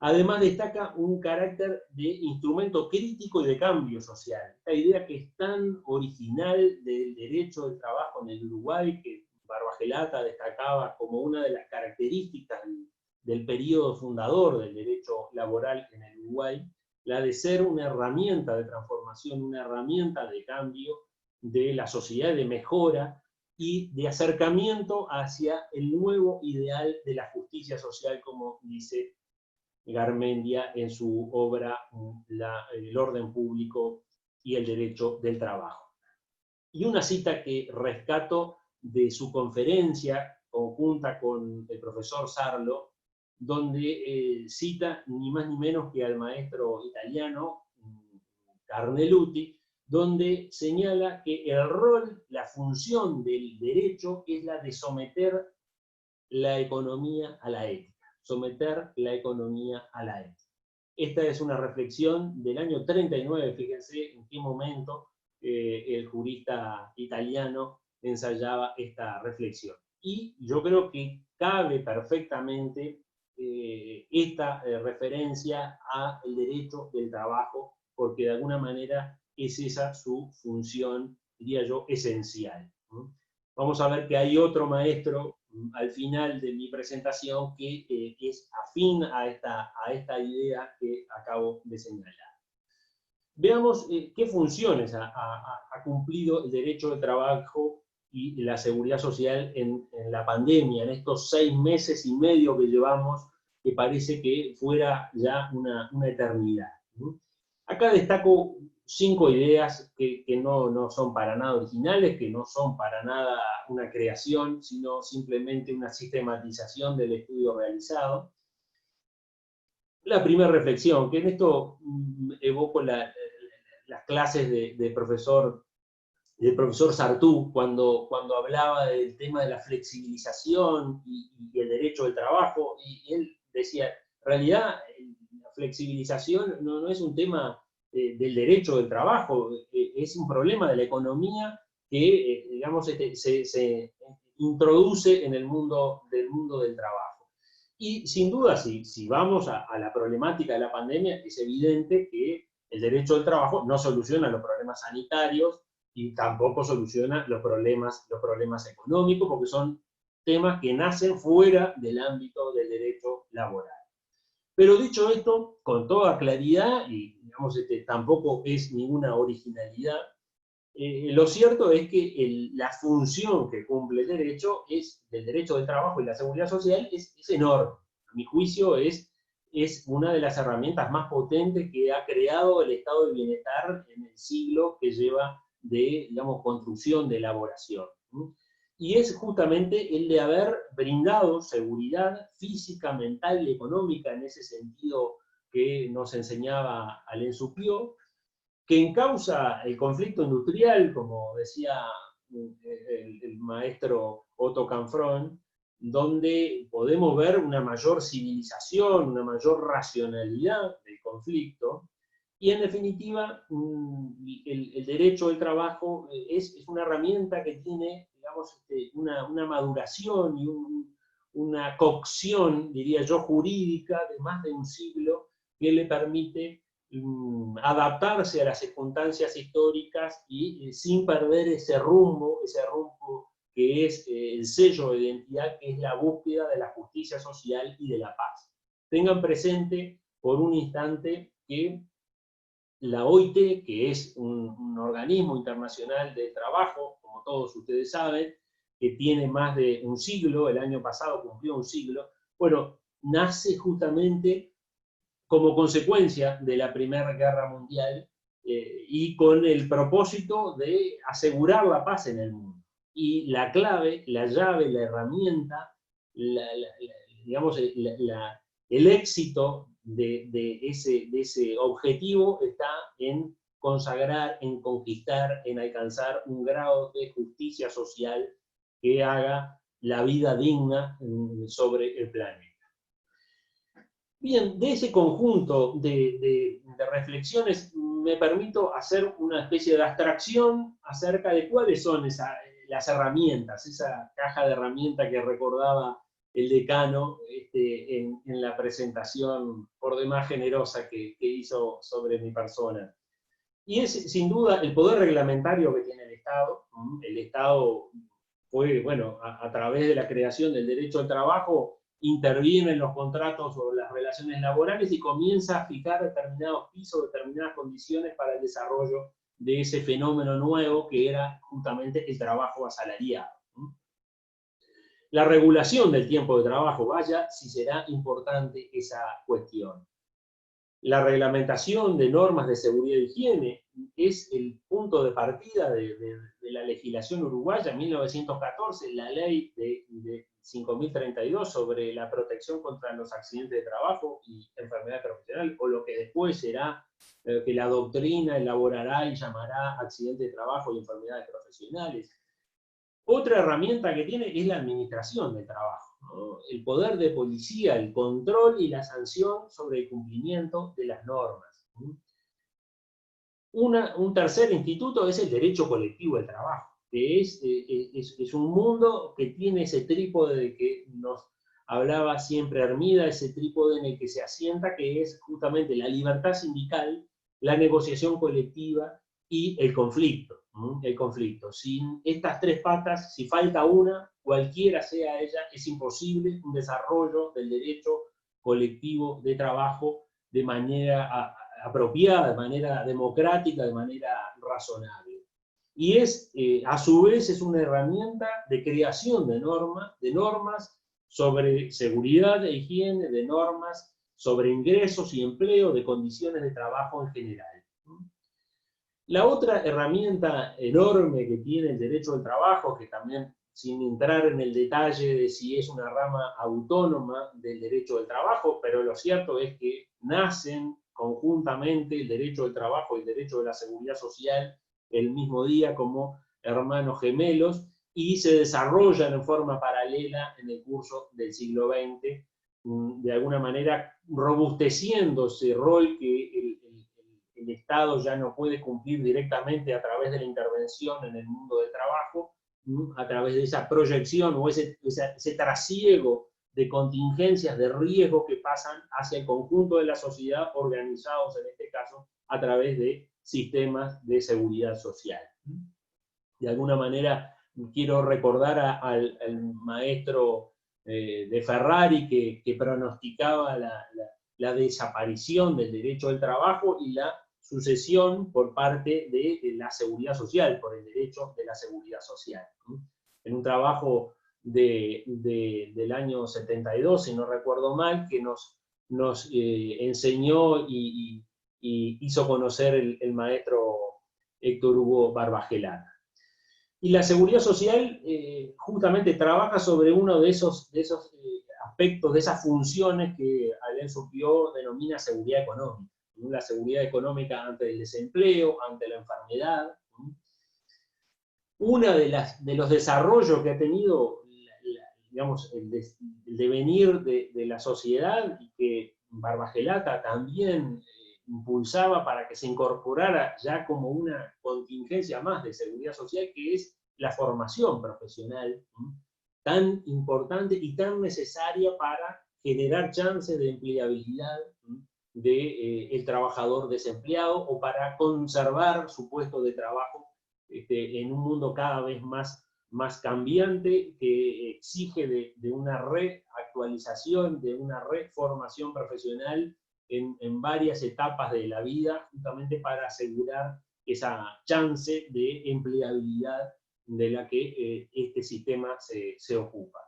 Además destaca un carácter de instrumento crítico y de cambio social. Esta idea que es tan original del derecho del trabajo en el Uruguay, que Barbagelata destacaba como una de las características del periodo fundador del derecho laboral en el Uruguay, la de ser una herramienta de transformación, una herramienta de cambio de la sociedad, de mejora y de acercamiento hacia el nuevo ideal de la justicia social, como dice Garmendia en su obra El orden público y el derecho del trabajo. Y una cita que rescato de su conferencia conjunta con el profesor Sarlo, donde cita ni más ni menos que al maestro italiano Carneluti, donde señala que el rol, la función del derecho es la de someter la economía a la ética. Someter la economía a la ética. Esta es una reflexión del año 39, fíjense en qué momento el jurista italiano ensayaba esta reflexión. Y yo creo que cabe perfectamente esta referencia al derecho del trabajo, porque de alguna manera es esa su función, diría yo, esencial. Vamos a ver que hay otro maestro al final de mi presentación que es afín a esta idea que acabo de señalar. Veamos qué funciones ha cumplido el derecho de trabajo y la seguridad social en la pandemia, en estos 6 meses y medio que llevamos, que parece que fuera ya una eternidad. Acá destaco 5 ideas que no son para nada originales, que no son para nada una creación, sino simplemente una sistematización del estudio realizado. La primera reflexión, que en esto evoco las clases del profesor Sartú, cuando hablaba del tema de la flexibilización y el derecho del trabajo, y él decía, en realidad la flexibilización no es un tema del derecho del trabajo, es un problema de la economía que, digamos, se introduce en el mundo del trabajo. Y sin duda, si vamos a la problemática de la pandemia, es evidente que el derecho del trabajo no soluciona los problemas sanitarios y tampoco soluciona los problemas económicos, porque son temas que nacen fuera del ámbito del derecho laboral. Pero dicho esto, con toda claridad, y digamos, tampoco es ninguna originalidad, lo cierto es que la función que cumple el derecho del derecho del trabajo y la seguridad social es enorme. A mi juicio es es una de las herramientas más potentes que ha creado el estado de bienestar en el siglo que lleva de, digamos, construcción, de elaboración. Y es justamente el de haber brindado seguridad física, mental y económica en ese sentido que nos enseñaba Alain Supiot, que encausa el conflicto industrial, como decía el maestro Otto Canfrón, donde podemos ver una mayor civilización, una mayor racionalidad del conflicto, y en definitiva el derecho del trabajo es una herramienta que tiene, digamos, una maduración y una cocción, diría yo, jurídica de más de un siglo, que le permite adaptarse a las circunstancias históricas y sin perder ese rumbo que es el sello de identidad, que es la búsqueda de la justicia social y de la paz. Tengan presente por un instante que la OIT, que es un organismo internacional de trabajo, como todos ustedes saben, que tiene más de un siglo, el año pasado cumplió un siglo, bueno, nace justamente como consecuencia de la Primera Guerra Mundial y con el propósito de asegurar la paz en el mundo. Y la clave, la llave, la herramienta, digamos, el éxito de ese objetivo está en consagrar, en conquistar, en alcanzar un grado de justicia social que haga la vida digna sobre el planeta. Bien, de ese conjunto de reflexiones me permito hacer una especie de abstracción acerca de cuáles son las herramientas, esa caja de herramientas que recordaba el decano en la presentación por demás generosa que hizo sobre mi persona. Y es sin duda el poder reglamentario que tiene el Estado. El Estado fue, bueno, a través de la creación del derecho al trabajo, interviene en los contratos o las relaciones laborales y comienza a fijar determinados pisos, determinadas condiciones para el desarrollo de ese fenómeno nuevo que era justamente el trabajo asalariado. La regulación del tiempo de trabajo, vaya si será importante esa cuestión. La reglamentación de normas de seguridad e higiene es el punto de partida de la legislación uruguaya en 1914, la ley de 5032 sobre la protección contra los accidentes de trabajo y enfermedad profesional, o lo que después será que la doctrina elaborará y llamará accidentes de trabajo y enfermedades profesionales. Otra herramienta que tiene es la administración del trabajo, ¿no? El poder de policía, el control y la sanción sobre el cumplimiento de las normas. Un tercer instituto es el derecho colectivo del trabajo, que es un mundo que tiene ese trípode de que nos hablaba siempre Hermida, ese trípode en el que se asienta, que es justamente la libertad sindical, la negociación colectiva y el conflicto. El conflicto. Sin estas tres patas, si falta una, cualquiera sea ella, es imposible un desarrollo del derecho colectivo de trabajo de manera apropiada, de manera democrática, de manera razonable. Y a su vez, es una herramienta de creación de normas sobre seguridad e higiene, de normas sobre ingresos y empleo, de condiciones de trabajo en general. La otra herramienta enorme que tiene el derecho del trabajo, que también, sin entrar en el detalle de si es una rama autónoma del derecho del trabajo, pero lo cierto es que nacen conjuntamente el derecho del trabajo y el derecho de la seguridad social el mismo día como hermanos gemelos y se desarrollan en forma paralela en el curso del siglo XX, de alguna manera robusteciendo ese rol que el Estado ya no puede cumplir directamente a través de la intervención en el mundo del trabajo, a través de esa proyección o ese trasiego de contingencias, de riesgo que pasan hacia el conjunto de la sociedad, organizados en este caso a través de sistemas de seguridad social. De alguna manera quiero recordar al maestro de Ferrari que pronosticaba la desaparición del derecho del trabajo y la sucesión por parte de la seguridad social, por el derecho de la seguridad social. En un trabajo del año 72, si no recuerdo mal, que nos nos enseñó y hizo conocer el maestro Héctor Hugo Barbagelata. Y la seguridad social justamente trabaja sobre uno de esos aspectos, de esas funciones que Alain Supiot denomina seguridad económica. La seguridad económica ante el desempleo, ante la enfermedad. Uno de los desarrollos que ha tenido, digamos, el devenir de la sociedad, y que Barbagelata también impulsaba para que se incorporara ya como una contingencia más de seguridad social, que es la formación profesional, tan importante y tan necesaria para generar chances de empleabilidad del trabajador desempleado, o para conservar su puesto de trabajo en un mundo cada vez más cambiante, que exige de una reactualización, de una reformación profesional en varias etapas de la vida, justamente para asegurar esa chance de empleabilidad de la que este sistema se ocupa.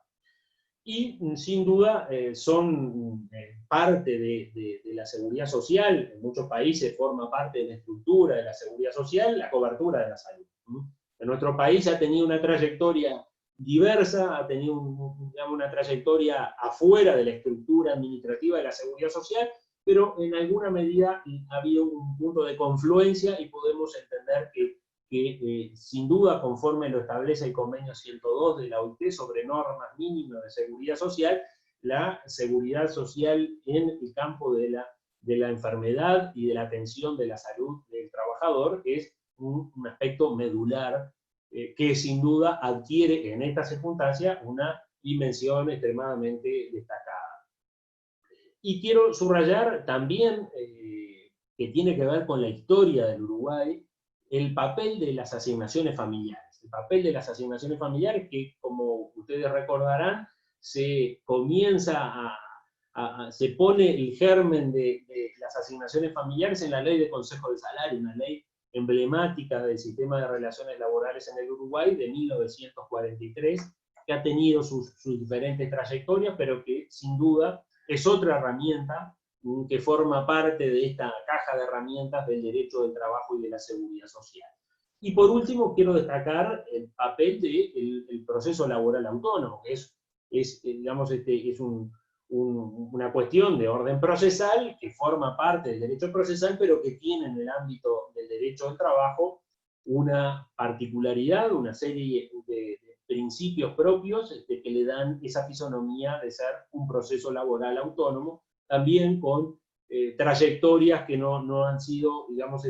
Y sin duda son parte de la seguridad social. En muchos países forma parte de la estructura de la seguridad social la cobertura de la salud. En nuestro país ha tenido una trayectoria diversa, ha tenido una trayectoria afuera de la estructura administrativa de la seguridad social, pero en alguna medida ha habido un punto de confluencia, y podemos entender que sin duda, conforme lo establece el convenio 102 de la OIT sobre normas mínimas de seguridad social, la seguridad social en el campo de la enfermedad y de la atención de la salud del trabajador es un aspecto medular que sin duda adquiere en esta circunstancia una dimensión extremadamente destacada. Y quiero subrayar también, que tiene que ver con la historia del Uruguay, el papel de las asignaciones familiares. El papel de las asignaciones familiares que, como ustedes recordarán, se pone el germen de las asignaciones familiares en la Ley de Consejo de Salario, una ley emblemática del sistema de relaciones laborales en el Uruguay de 1943, que ha tenido sus diferentes trayectorias, pero que sin duda es otra herramienta que forma parte de esta caja de herramientas del derecho del trabajo y de la seguridad social. Y por último, quiero destacar el papel del proceso laboral autónomo, que es una cuestión de orden procesal, que forma parte del derecho procesal, pero que tiene en el ámbito del derecho del trabajo una particularidad, una serie de principios propios que le dan esa fisonomía de ser un proceso laboral autónomo, también con trayectorias que no han sido, digamos,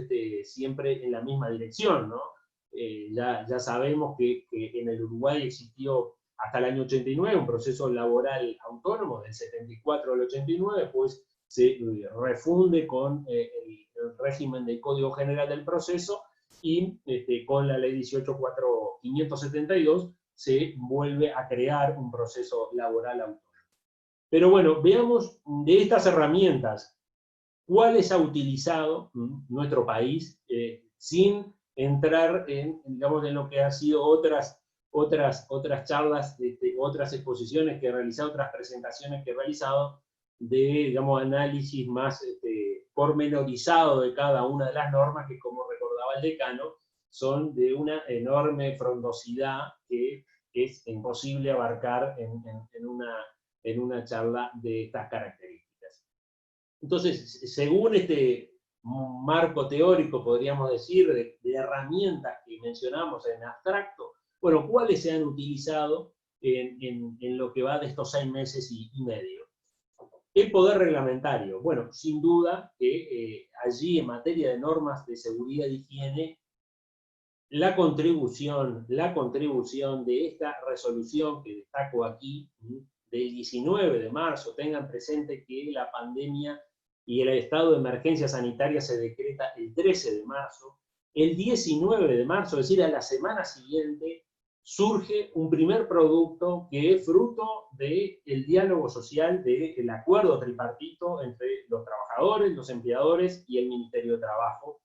siempre en la misma dirección, ¿no? Ya sabemos que en el Uruguay existió hasta el año 89 un proceso laboral autónomo, del 74 al 89, pues se refunde con el régimen del Código General del Proceso, y con la Ley 18.4572 se vuelve a crear un proceso laboral autónomo. Pero bueno, veamos de estas herramientas cuáles ha utilizado nuestro país, sin entrar digamos, en lo que han sido otras charlas, otras exposiciones que he realizado, otras presentaciones que he realizado, de, digamos, análisis más pormenorizado de cada una de las normas, que, como recordaba el decano, son de una enorme frondosidad que es imposible abarcar en una charla de estas características. Entonces, según este marco teórico, podríamos decir, de herramientas que mencionamos en abstracto, bueno, ¿cuáles se han utilizado en lo que va de estos 6 meses y medio? El poder reglamentario. Bueno, sin duda que allí, en materia de normas de seguridad y higiene, la contribución de esta resolución que destaco aquí, del 19 de marzo, tengan presente que la pandemia y el estado de emergencia sanitaria se decreta el 13 de marzo, el 19 de marzo, es decir, a la semana siguiente, surge un primer producto que es fruto del diálogo social, del acuerdo tripartito entre los trabajadores, los empleadores y el Ministerio de Trabajo.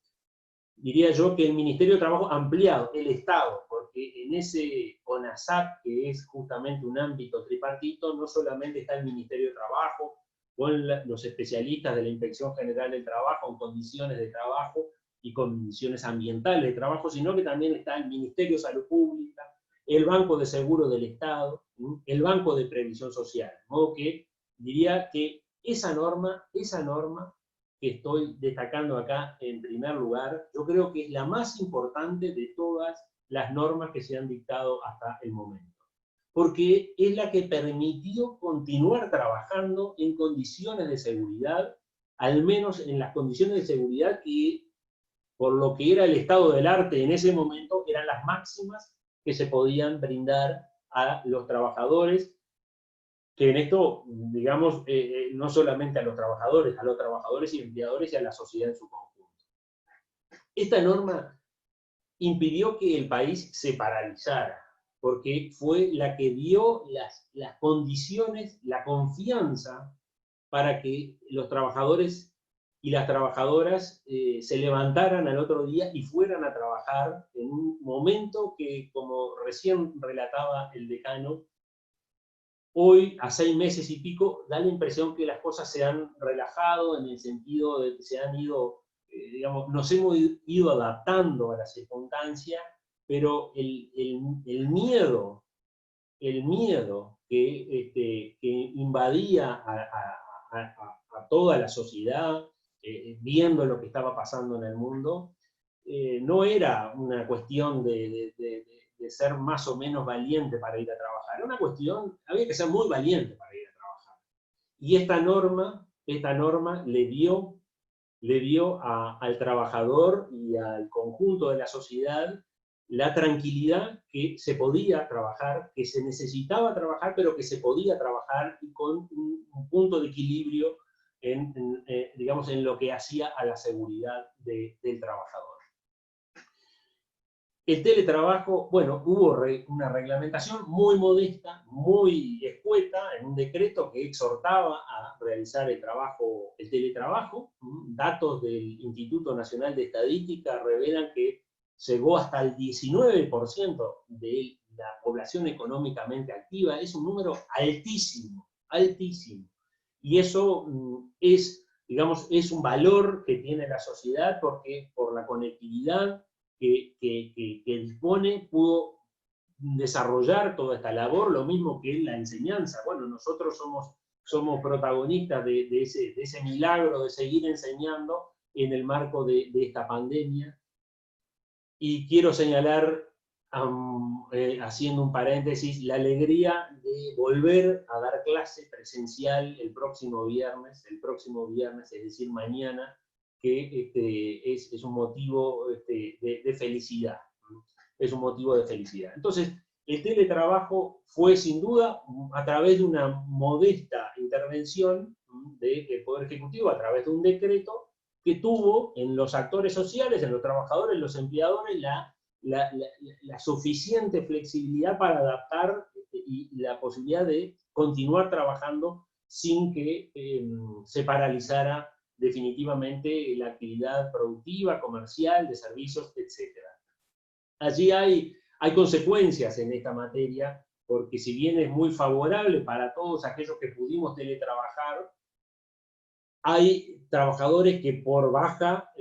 Diría yo que el Ministerio de Trabajo ampliado, el Estado, porque en ese ONASAP, que es justamente un ámbito tripartito, no solamente está el Ministerio de Trabajo, con los especialistas de la Inspección General del Trabajo en condiciones de trabajo y condiciones ambientales de trabajo, sino que también está el Ministerio de Salud Pública, el Banco de Seguro del Estado, el Banco de Previsión Social. De modo que diría que esa norma que estoy destacando acá en primer lugar, yo creo que es la más importante de todas las normas que se han dictado hasta el momento. Porque es la que permitió continuar trabajando en condiciones de seguridad, al menos en las condiciones de seguridad que, por lo que era el estado del arte en ese momento, eran las máximas que se podían brindar a los trabajadores, que en esto, digamos, no solamente a los trabajadores y empleadores y a la sociedad en su conjunto. Esta norma impidió que el país se paralizara, porque fue la que dio las condiciones, la confianza para que los trabajadores y las trabajadoras se levantaran al otro día y fueran a trabajar en un momento que, como recién relataba el decano, hoy, a 6 meses y pico, da la impresión que las cosas se han relajado en el sentido de que se han ido, digamos, nos hemos ido adaptando a la circunstancia, pero el miedo que invadía a toda la sociedad, viendo lo que estaba pasando en el mundo, no era una cuestión de ser más o menos valiente para ir a trabajar, era una cuestión, había que ser muy valiente para ir a trabajar. Y esta norma le dio al trabajador y al conjunto de la sociedad la tranquilidad que se podía trabajar, que se necesitaba trabajar, pero que se podía trabajar y con un punto de equilibrio digamos, en lo que hacía a la seguridad del trabajador. El teletrabajo, bueno, hubo una reglamentación muy modesta, muy escueta, en un decreto que exhortaba a realizar el teletrabajo. Datos del Instituto Nacional de Estadística revelan que llegó hasta el 19% de la población económicamente activa. Es un número altísimo, altísimo. Y eso digamos, es un valor que tiene la sociedad porque por la conectividad que dispone, pudo desarrollar toda esta labor, lo mismo que la enseñanza. Bueno, nosotros somos protagonistas de ese milagro de seguir enseñando en el marco de esta pandemia. Y quiero señalar, haciendo un paréntesis, la alegría de volver a dar clase presencial el próximo viernes, es decir, mañana, que es un motivo de felicidad. Es un motivo de felicidad. Entonces, el teletrabajo fue sin duda a través de una modesta intervención del Poder Ejecutivo, a través de un decreto que tuvo en los actores sociales, en los trabajadores, en los empleadores, la suficiente flexibilidad para adaptar y la posibilidad de continuar trabajando sin que se paralizara definitivamente la actividad productiva, comercial, de servicios, etc. Allí hay consecuencias en esta materia, porque si bien es muy favorable para todos aquellos que pudimos teletrabajar, hay trabajadores que por baja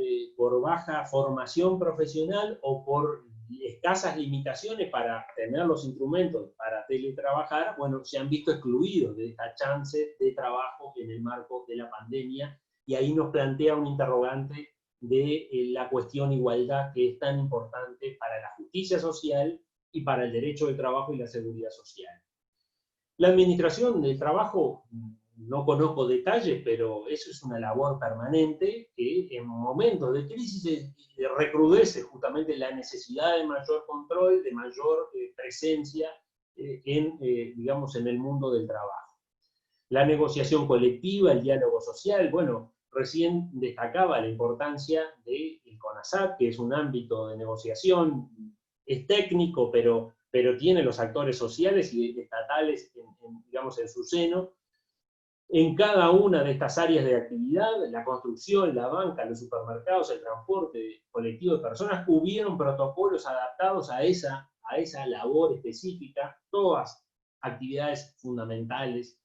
formación profesional o por escasas limitaciones para tener los instrumentos para teletrabajar, bueno, se han visto excluidos de esta chance de trabajo en el marco de la pandemia, y ahí nos plantea un interrogante de la cuestión igualdad, que es tan importante para la justicia social y para el derecho del trabajo y la seguridad social. La administración del trabajo, no conozco detalles, pero eso es una labor permanente que en momentos de crisis recrudece justamente la necesidad de mayor control, de mayor presencia digamos, en el mundo del trabajo. La negociación colectiva, el diálogo social, bueno, recién destacaba la importancia del CONASAT, que es un ámbito de negociación, es técnico, pero tiene los actores sociales y estatales, digamos, en su seno. En cada una de estas áreas de actividad, la construcción, la banca, los supermercados, el transporte colectivo de personas, hubieron protocolos adaptados a esa labor específica, todas actividades fundamentales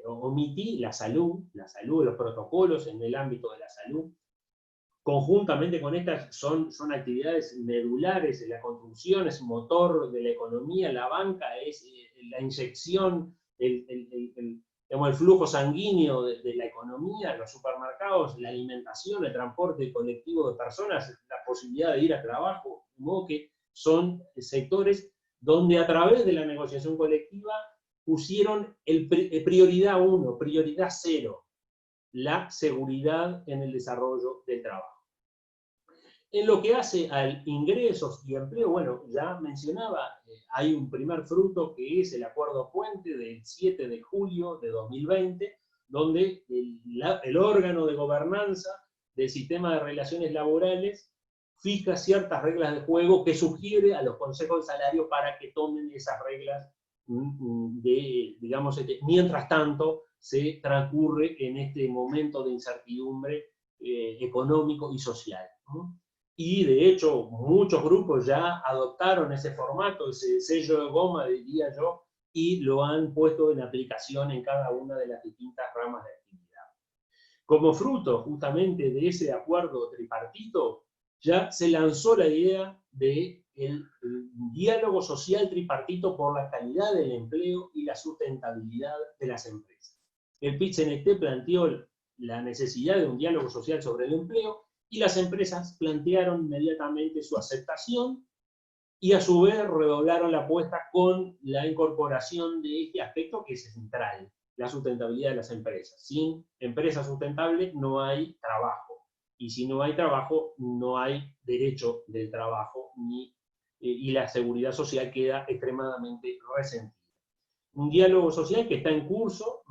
omití la salud, los protocolos en el ámbito de la salud. Conjuntamente con estas son actividades medulares, la construcción es motor de la economía, la banca es la inyección, digamos, el flujo sanguíneo de la economía, los supermercados, la alimentación, el transporte colectivo de personas, la posibilidad de ir a trabajo, de modo que son sectores donde a través de la negociación colectiva pusieron prioridad 1, prioridad 0, la seguridad en el desarrollo del trabajo. En lo que hace al ingresos y empleo, bueno, ya mencionaba, hay un primer fruto que es el Acuerdo Puente del 7 de julio de 2020, donde el órgano de gobernanza del sistema de relaciones laborales fija ciertas reglas de juego que sugiere a los consejos de salario para que tomen esas reglas digamos, mientras tanto se transcurre en este momento de incertidumbre económico y social, ¿no? Y de hecho muchos grupos ya adoptaron ese formato, ese sello de goma, diría yo, y lo han puesto en aplicación en cada una de las distintas ramas de actividad. Como fruto justamente de ese acuerdo tripartito, ya se lanzó la idea del diálogo social tripartito por la calidad del empleo y la sustentabilidad de las empresas. El PIT-CNT planteó la necesidad de un diálogo social sobre el empleo, y las empresas plantearon inmediatamente su aceptación y a su vez redoblaron la apuesta con la incorporación de este aspecto que es central, la sustentabilidad de las empresas. Sin empresa sustentable no hay trabajo, y si no hay trabajo no hay derecho del trabajo, y la seguridad social queda extremadamente resentida. Un diálogo social que está en curso,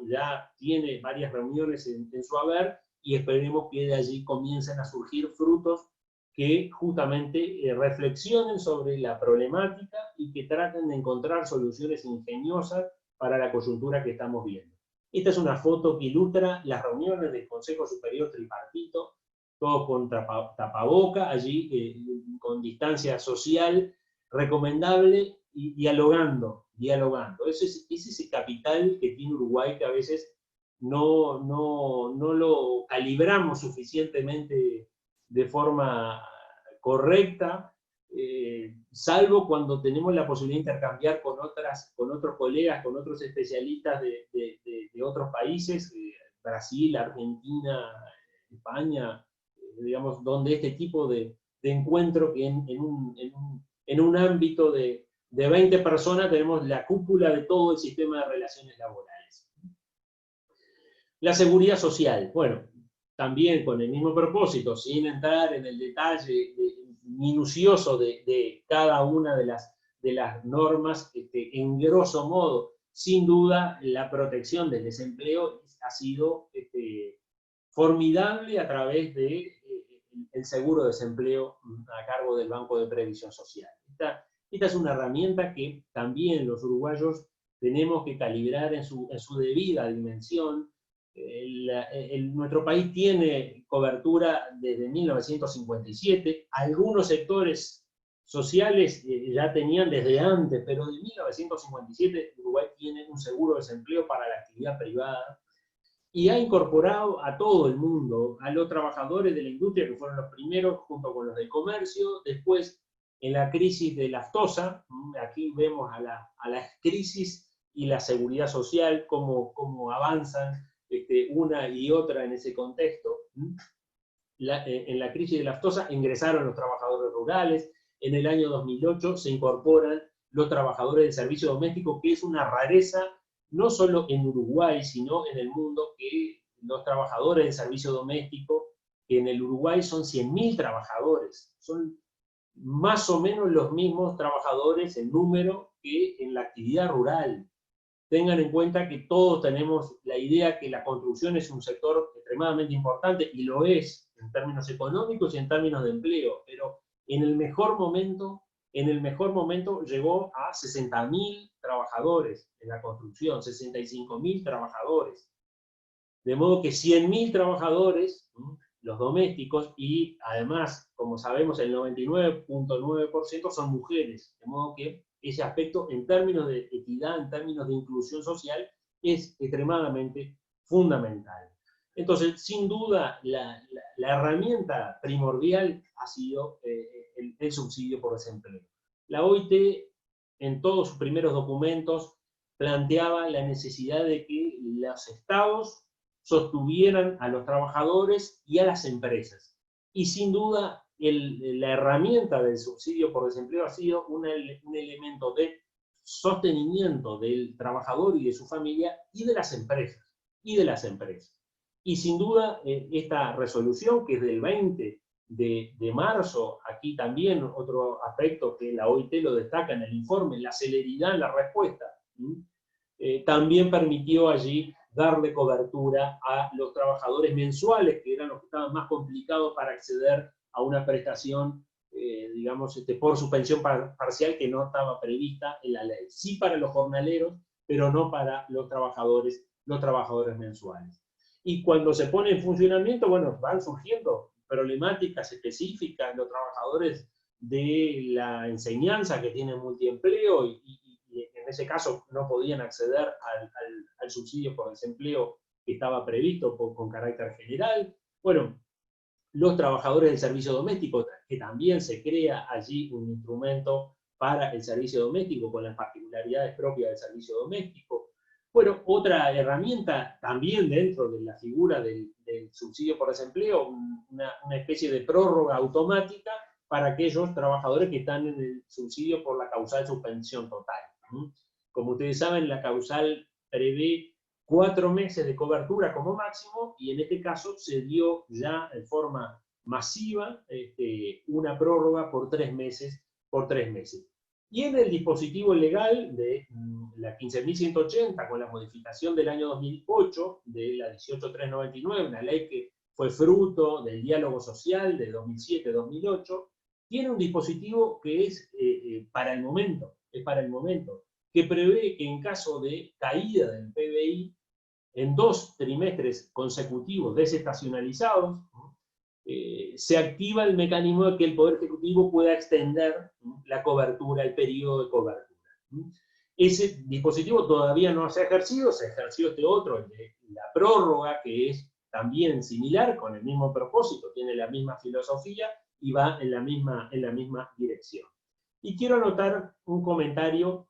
ya tiene varias reuniones en su haber, y esperemos que de allí comiencen a surgir frutos que justamente reflexionen sobre la problemática y que traten de encontrar soluciones ingeniosas para la coyuntura que estamos viendo. Esta es una foto que ilustra las reuniones del Consejo Superior Tripartito, todos con tapaboca, allí con distancia social recomendable y dialogando. Ese es ese capital que tiene Uruguay, que a veces no lo calibramos suficientemente de forma correcta, salvo cuando tenemos la posibilidad de intercambiar con otros colegas, con otros especialistas de otros países, Brasil, Argentina, España, digamos, donde este tipo de encuentro que en un ámbito de 20 personas tenemos la cúpula de todo el sistema de relaciones laborales. La seguridad social, bueno, también con el mismo propósito, sin entrar en el detalle minucioso de cada una de las normas, en grosso modo, sin duda, la protección del desempleo ha sido formidable a través del seguro de desempleo a cargo del Banco de Previsión Social. Esta es una herramienta que también los uruguayos tenemos que calibrar en su debida dimensión. Nuestro país tiene cobertura desde 1957, algunos sectores sociales ya tenían desde antes, pero de 1957 Uruguay tiene un seguro de desempleo para la actividad privada, y ha incorporado a todo el mundo, a los trabajadores de la industria, que fueron los primeros, junto con los del comercio. Después, en la crisis de la aftosa, aquí vemos a la crisis y la seguridad social, cómo avanzan una y otra en ese contexto. En la crisis de la aftosa ingresaron los trabajadores rurales, en el año 2008 se incorporan los trabajadores del servicio doméstico, que es una rareza no solo en Uruguay, sino en el mundo, que los trabajadores del servicio doméstico, que en el Uruguay son 100.000 trabajadores, son más o menos los mismos trabajadores en número que en la actividad rural. Tengan en cuenta que todos tenemos la idea que la construcción es un sector extremadamente importante, y lo es en términos económicos y en términos de empleo, pero en el mejor momento llegó a 60.000 trabajadores en la construcción, 65.000 trabajadores. De modo que 100.000 trabajadores, los domésticos, y además, como sabemos, el 99.9% son mujeres, de modo que ese aspecto en términos de equidad, en términos de inclusión social, es extremadamente fundamental. Entonces, sin duda, la herramienta primordial ha sido el subsidio por desempleo. La OIT, en todos sus primeros documentos, planteaba la necesidad de que los estados sostuvieran a los trabajadores y a las empresas. Y sin duda, la herramienta del subsidio por desempleo ha sido un elemento de sostenimiento del trabajador y de su familia y de las empresas. Y sin duda, esta resolución, que es del 20 de marzo, aquí también otro aspecto que la OIT lo destaca en el informe, la celeridad en la respuesta, también permitió allí darle cobertura a los trabajadores mensuales, que eran los que estaban más complicados para acceder a una prestación, digamos, por suspensión parcial que no estaba prevista en la ley. Sí para los jornaleros, pero no para los trabajadores mensuales. Y cuando se pone en funcionamiento, bueno, van surgiendo problemáticas específicas en los trabajadores de la enseñanza que tienen multiempleo y en ese caso no podían acceder al subsidio por desempleo que estaba previsto con carácter general. Bueno, los trabajadores del servicio doméstico, que también se crea allí un instrumento para el servicio doméstico con las particularidades propias del servicio doméstico. Bueno, otra herramienta también dentro de la figura del subsidio por desempleo, una especie de prórroga automática para aquellos trabajadores que están en el subsidio por la causal suspensión total. Como ustedes saben, la causal prevé 4 meses de cobertura como máximo, y en este caso se dio ya en forma masiva una prórroga por 3 meses. Y en el dispositivo legal de la 15.180, con la modificación del año 2008, de la 18.399, una ley que fue fruto del diálogo social de 2007-2008, tiene un dispositivo que es para el momento, que prevé que en caso de caída del PBI, en 2 trimestres consecutivos desestacionalizados, se activa el mecanismo de que el Poder Ejecutivo pueda extender la cobertura, el periodo de cobertura. Ese dispositivo todavía no se ha ejercido, se ejerció este otro, el de la prórroga, que es también similar, con el mismo propósito, tiene la misma filosofía y va en la misma dirección. Y quiero anotar un comentario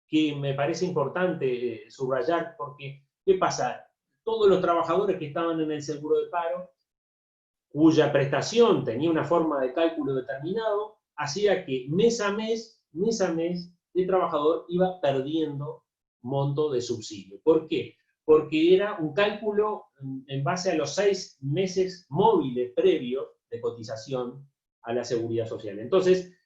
que me parece importante subrayar, porque, ¿qué pasa? Todos los trabajadores que estaban en el seguro de paro, cuya prestación tenía una forma de cálculo determinado, hacía que mes a mes, el trabajador iba perdiendo monto de subsidio. ¿Por qué? Porque era un cálculo en base a los 6 meses móviles previos de cotización a la Seguridad Social. Entonces,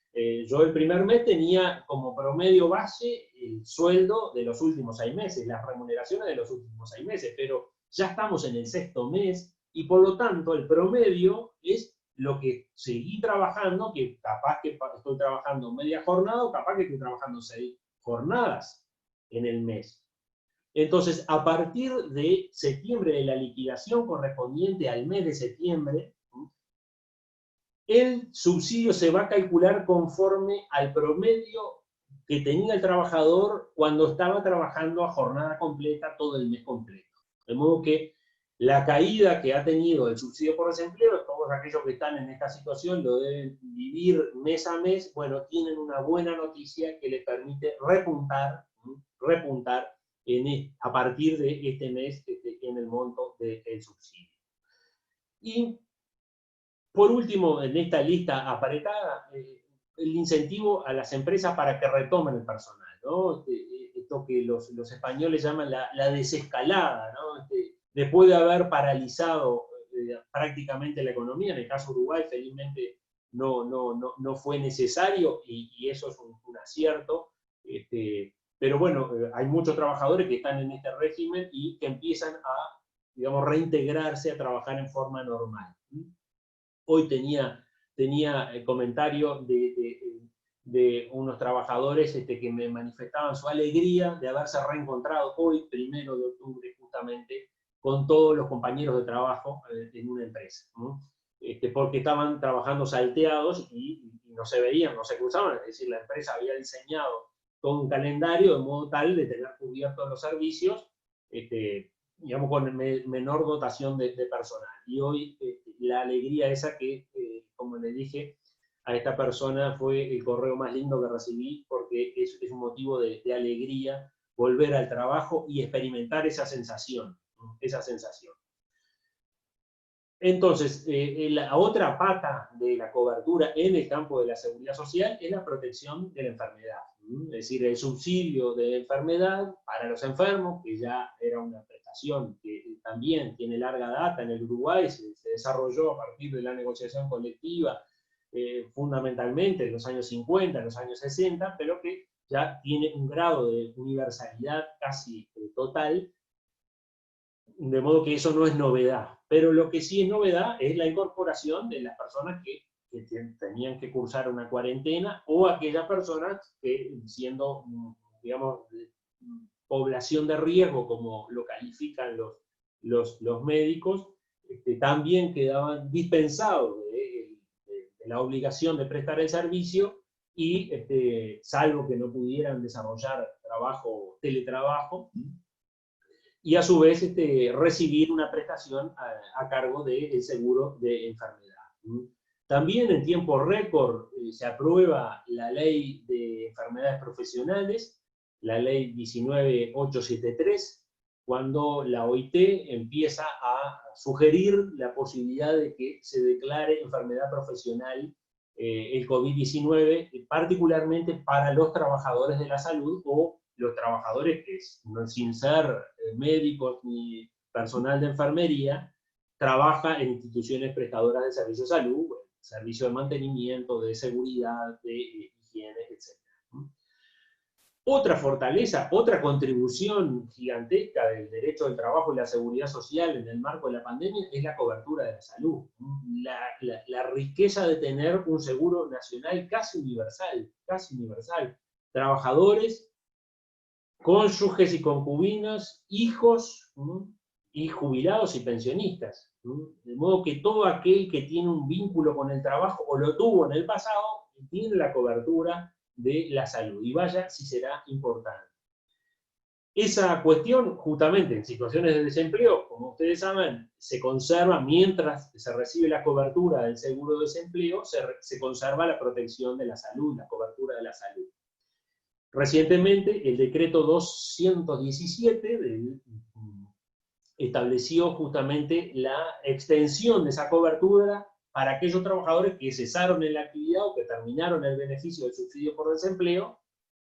yo el primer mes tenía como promedio base el sueldo de los últimos 6 meses, las remuneraciones de los últimos 6 meses, pero ya estamos en el 6º mes, y por lo tanto el promedio es lo que seguí trabajando, que capaz que estoy trabajando media jornada, o capaz que estoy trabajando 6 jornadas en el mes. Entonces, a partir de septiembre, de la liquidación correspondiente al mes de septiembre, el subsidio se va a calcular conforme al promedio que tenía el trabajador cuando estaba trabajando a jornada completa todo el mes completo. De modo que la caída que ha tenido el subsidio por desempleo, todos aquellos que están en esta situación lo deben vivir mes a mes, bueno, tienen una buena noticia que les permite repuntar a partir de este mes en el monto del subsidio. Y por último, en esta lista apretada, el incentivo a las empresas para que retomen el personal, ¿no? Esto que los españoles llaman la desescalada, ¿no? Después de haber paralizado prácticamente la economía, en el caso de Uruguay felizmente no fue necesario, y eso es un acierto, pero bueno, hay muchos trabajadores que están en este régimen y que empiezan a, digamos, reintegrarse a trabajar en forma normal. Hoy tenía el comentario de unos trabajadores que me manifestaban su alegría de haberse reencontrado hoy, 1 de octubre, justamente, con todos los compañeros de trabajo en una empresa, ¿no? porque estaban trabajando salteados y no se veían, no se cruzaban, es decir, la empresa había diseñado todo un calendario de modo tal de tener cubiertos los servicios, digamos, con menor dotación de personal. Y hoy la alegría esa que, como le dije, a esta persona fue el correo más lindo que recibí, porque es un motivo de alegría volver al trabajo y experimentar esa sensación, ¿no? Esa sensación. Entonces, la otra pata de la cobertura en el campo de la seguridad social es la protección de la enfermedad. Es decir, el subsidio de enfermedad para los enfermos, que ya era una prestación que también tiene larga data en el Uruguay, se desarrolló a partir de la negociación colectiva, fundamentalmente en los años 50, en los años 60, pero que ya tiene un grado de universalidad casi total, de modo que eso no es novedad. Pero lo que sí es novedad es la incorporación de las personas que tenían que cursar una cuarentena, o aquellas personas que, siendo, digamos, población de riesgo, como lo califican los médicos, también quedaban dispensados de la obligación de prestar el servicio, y salvo que no pudieran desarrollar teletrabajo, y a su vez recibir una prestación a cargo del seguro de enfermedad. También en tiempo récord se aprueba la ley de enfermedades profesionales, la ley 19873, cuando la OIT empieza a sugerir la posibilidad de que se declare enfermedad profesional el COVID-19, particularmente para los trabajadores de la salud o los trabajadores que, sin ser médicos ni personal de enfermería, trabaja en instituciones prestadoras de servicios de salud, servicio de mantenimiento, de seguridad, de higiene, etc. Otra fortaleza, otra contribución gigantesca del derecho del trabajo y la seguridad social en el marco de la pandemia es la cobertura de la salud. La riqueza de tener un seguro nacional casi universal. Trabajadores, cónyuges y concubinas, hijos, y jubilados y pensionistas. De modo que todo aquel que tiene un vínculo con el trabajo, o lo tuvo en el pasado, tiene la cobertura de la salud. Y vaya si será importante. Esa cuestión, justamente en situaciones de desempleo, como ustedes saben, se conserva, mientras se recibe la cobertura del seguro de desempleo, se conserva la protección de la salud, la cobertura de la salud. Recientemente, el decreto 217 estableció justamente la extensión de esa cobertura para aquellos trabajadores que cesaron en la actividad o que terminaron el beneficio del subsidio por desempleo,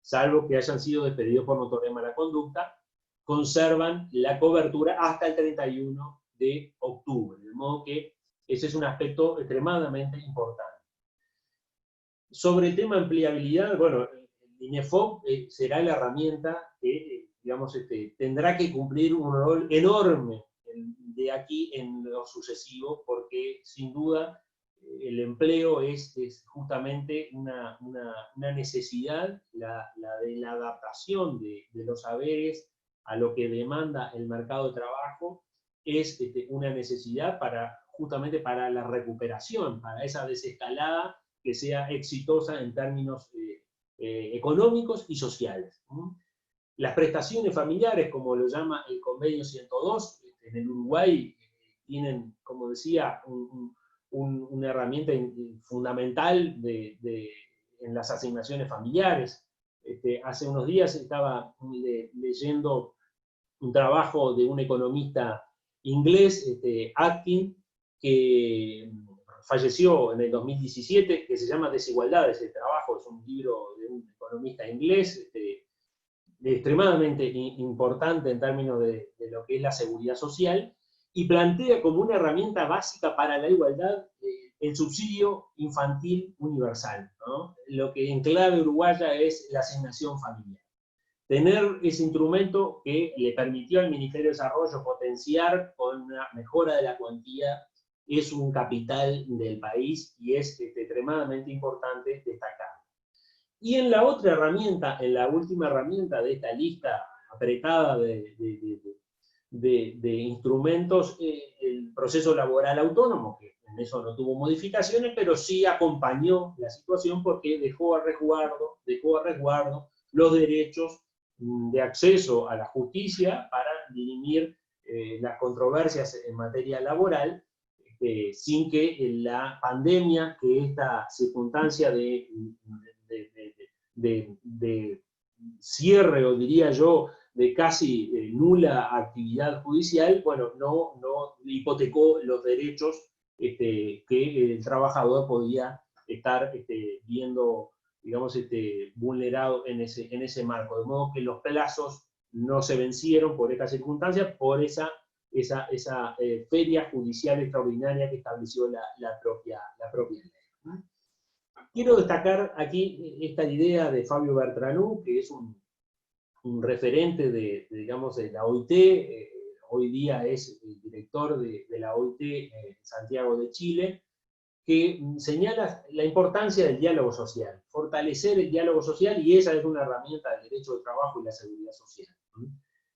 salvo que hayan sido despedidos por notoria mala conducta, conservan la cobertura hasta el 31 de octubre. De modo que ese es un aspecto extremadamente importante. Sobre el tema de empleabilidad, bueno, el INEFOP será la herramienta que, digamos, tendrá que cumplir un rol enorme de aquí en lo sucesivo, porque sin duda el empleo es justamente una necesidad, la de la adaptación de los saberes a lo que demanda el mercado de trabajo, es una necesidad justamente para la recuperación, para esa desescalada que sea exitosa en términos económicos y sociales. Las prestaciones familiares, como lo llama el convenio 102, en el Uruguay tienen, como decía, una herramienta fundamental en las asignaciones familiares. Hace unos días estaba leyendo un trabajo de un economista inglés, Atkin, que falleció en el 2017, que se llama Desigualdades del Trabajo. Es un libro de un economista inglés, extremadamente importante en términos de lo que es la seguridad social, y plantea como una herramienta básica para la igualdad el subsidio infantil universal, ¿no? Lo que en clave uruguaya es la asignación familiar. Tener ese instrumento que le permitió al Ministerio de Desarrollo potenciar con una mejora de la cuantía es un capital del país, y es extremadamente importante destacar. Y en la otra herramienta, en la última herramienta de esta lista apretada de instrumentos, el proceso laboral autónomo, que en en eso no tuvo modificaciones, pero sí acompañó la situación porque dejó a resguardo los derechos de acceso a la justicia para dirimir las controversias en materia laboral, sin que la pandemia, que esta circunstancia de cierre, o diría yo, de casi nula actividad judicial, bueno, no hipotecó los derechos que el trabajador podía estar viendo, digamos, vulnerado en ese marco. De modo que los plazos no se vencieron por esta circunstancia, por esa feria judicial extraordinaria que estableció la propia ley. Quiero destacar aquí esta idea de Fabio Bertranú, que es un referente digamos, de la OIT, hoy día es el director de la OIT en Santiago de Chile, que señala la importancia del diálogo social, fortalecer el diálogo social, y esa es una herramienta del derecho del trabajo y la seguridad social.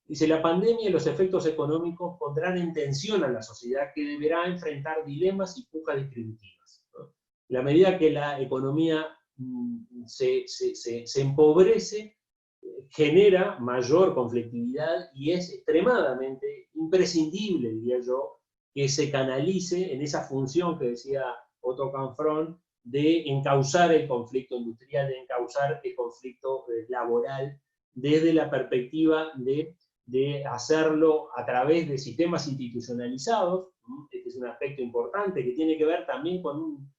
Dice, la pandemia y los efectos económicos pondrán en tensión a la sociedad, que deberá enfrentar dilemas y pujas distributivas. En la medida que la economía se empobrece, genera mayor conflictividad, y es extremadamente imprescindible, diría yo, que se canalice en esa función que decía Otto Canfrón, de encauzar el conflicto industrial, de encauzar el conflicto laboral, desde la perspectiva de hacerlo a través de sistemas institucionalizados. Este es un aspecto importante que tiene que ver también con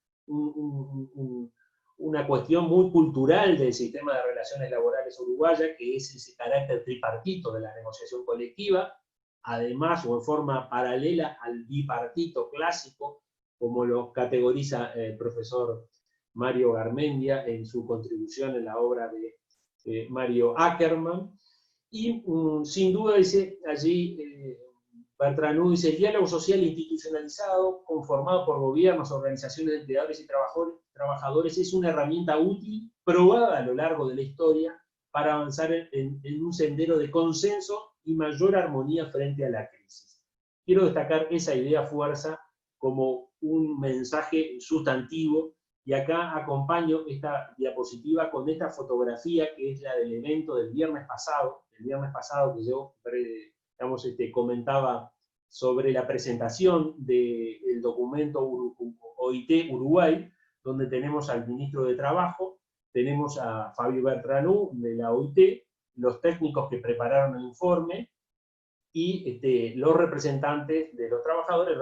una cuestión muy cultural del sistema de relaciones laborales uruguaya, que es ese carácter tripartito de la negociación colectiva, además o en forma paralela al bipartito clásico, como lo categoriza el profesor Mario Garmendia en su contribución en la obra de Mario Ackerman. Y sin duda, dice allí Bertranú, dice, el diálogo social institucionalizado, conformado por gobiernos, organizaciones de empleadores y trabajadores, es una herramienta útil, probada a lo largo de la historia, para avanzar en un sendero de consenso y mayor armonía frente a la crisis. Quiero destacar esa idea fuerza como un mensaje sustantivo, y acá acompaño esta diapositiva con esta fotografía, que es la del evento del viernes pasado que yo, digamos, comentaba sobre la presentación del documento OIT Uruguay, donde tenemos al ministro de Trabajo, tenemos a Fabio Bertranú de la OIT, los técnicos que prepararon el informe, y los representantes de los trabajadores,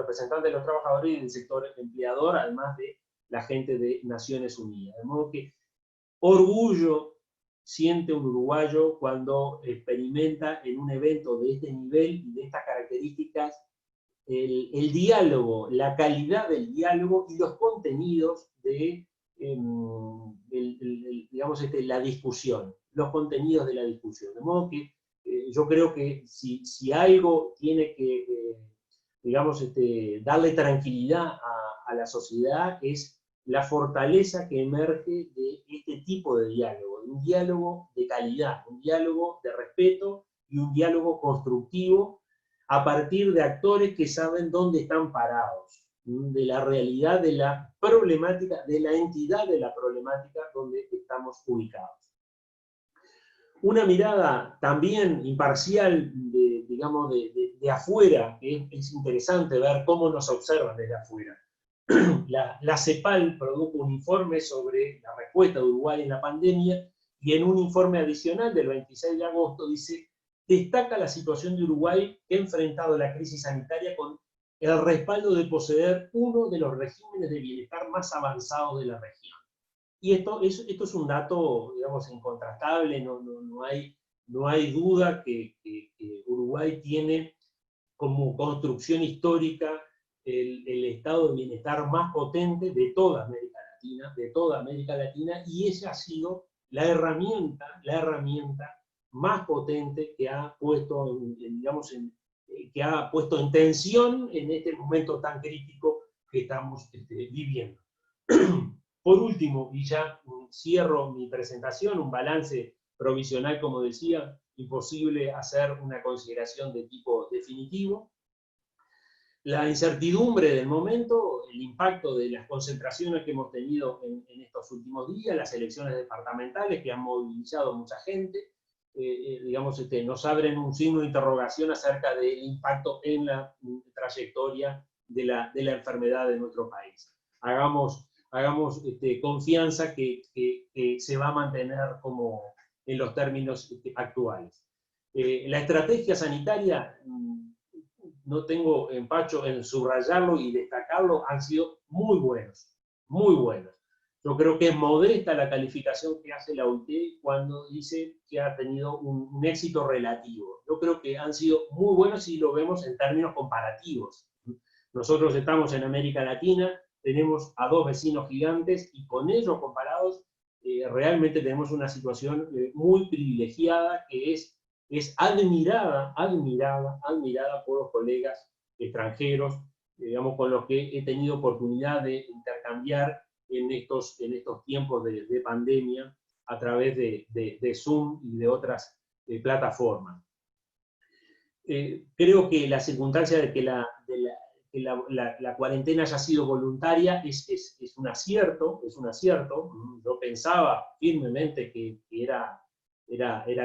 y del sector empleador, además de la gente de Naciones Unidas. De modo que orgullo siente un uruguayo cuando experimenta en un evento de este nivel y de estas características el diálogo, la calidad del diálogo y los contenidos de digamos, la discusión, los contenidos de la discusión. De modo que yo creo que si algo tiene que, digamos, darle tranquilidad a la sociedad, es la fortaleza que emerge de este tipo de diálogo, de un diálogo de calidad, un diálogo de respeto y un diálogo constructivo a partir de actores que saben dónde están parados, de la realidad de la problemática, de la entidad de la problemática donde estamos ubicados. Una mirada también imparcial, digamos, de afuera, que es interesante ver cómo nos observan desde afuera. La CEPAL produjo un informe sobre la respuesta de Uruguay en la pandemia, y en un informe adicional del 26 de agosto dice, destaca la situación de Uruguay que ha enfrentado la crisis sanitaria con el respaldo de poseer uno de los regímenes de bienestar más avanzados de la región. Y esto es un dato, digamos, incontrastable, no hay duda que Uruguay tiene como construcción histórica el estado de bienestar más potente de toda América Latina, y esa ha sido la herramienta más potente que ha puesto, que ha puesto en tensión en este momento tan crítico que estamos viviendo. Por último, y ya cierro mi presentación, un balance provisional, como decía, imposible hacer una consideración de tipo definitivo. La incertidumbre del momento, el impacto de las concentraciones que hemos tenido en estos últimos días, las elecciones departamentales que han movilizado mucha gente, digamos, nos abren un signo de interrogación acerca del impacto en la trayectoria de la enfermedad de nuestro país. Hagamos confianza que se va a mantener como en los términos actuales. La estrategia sanitaria, no tengo empacho en subrayarlo y destacarlo, han sido muy buenos, muy buenos. Yo creo que es modesta la calificación que hace la OIT cuando dice que ha tenido un éxito relativo. Yo creo que han sido muy buenos si lo vemos en términos comparativos. Nosotros estamos en América Latina, tenemos a dos vecinos gigantes y con ellos comparados realmente tenemos una situación muy privilegiada que es admirada por los colegas extranjeros, digamos, con los que he tenido oportunidad de intercambiar en estos tiempos de pandemia a través de Zoom y de otras plataformas. Creo que la circunstancia de que la cuarentena haya sido voluntaria es un acierto, Yo pensaba firmemente que era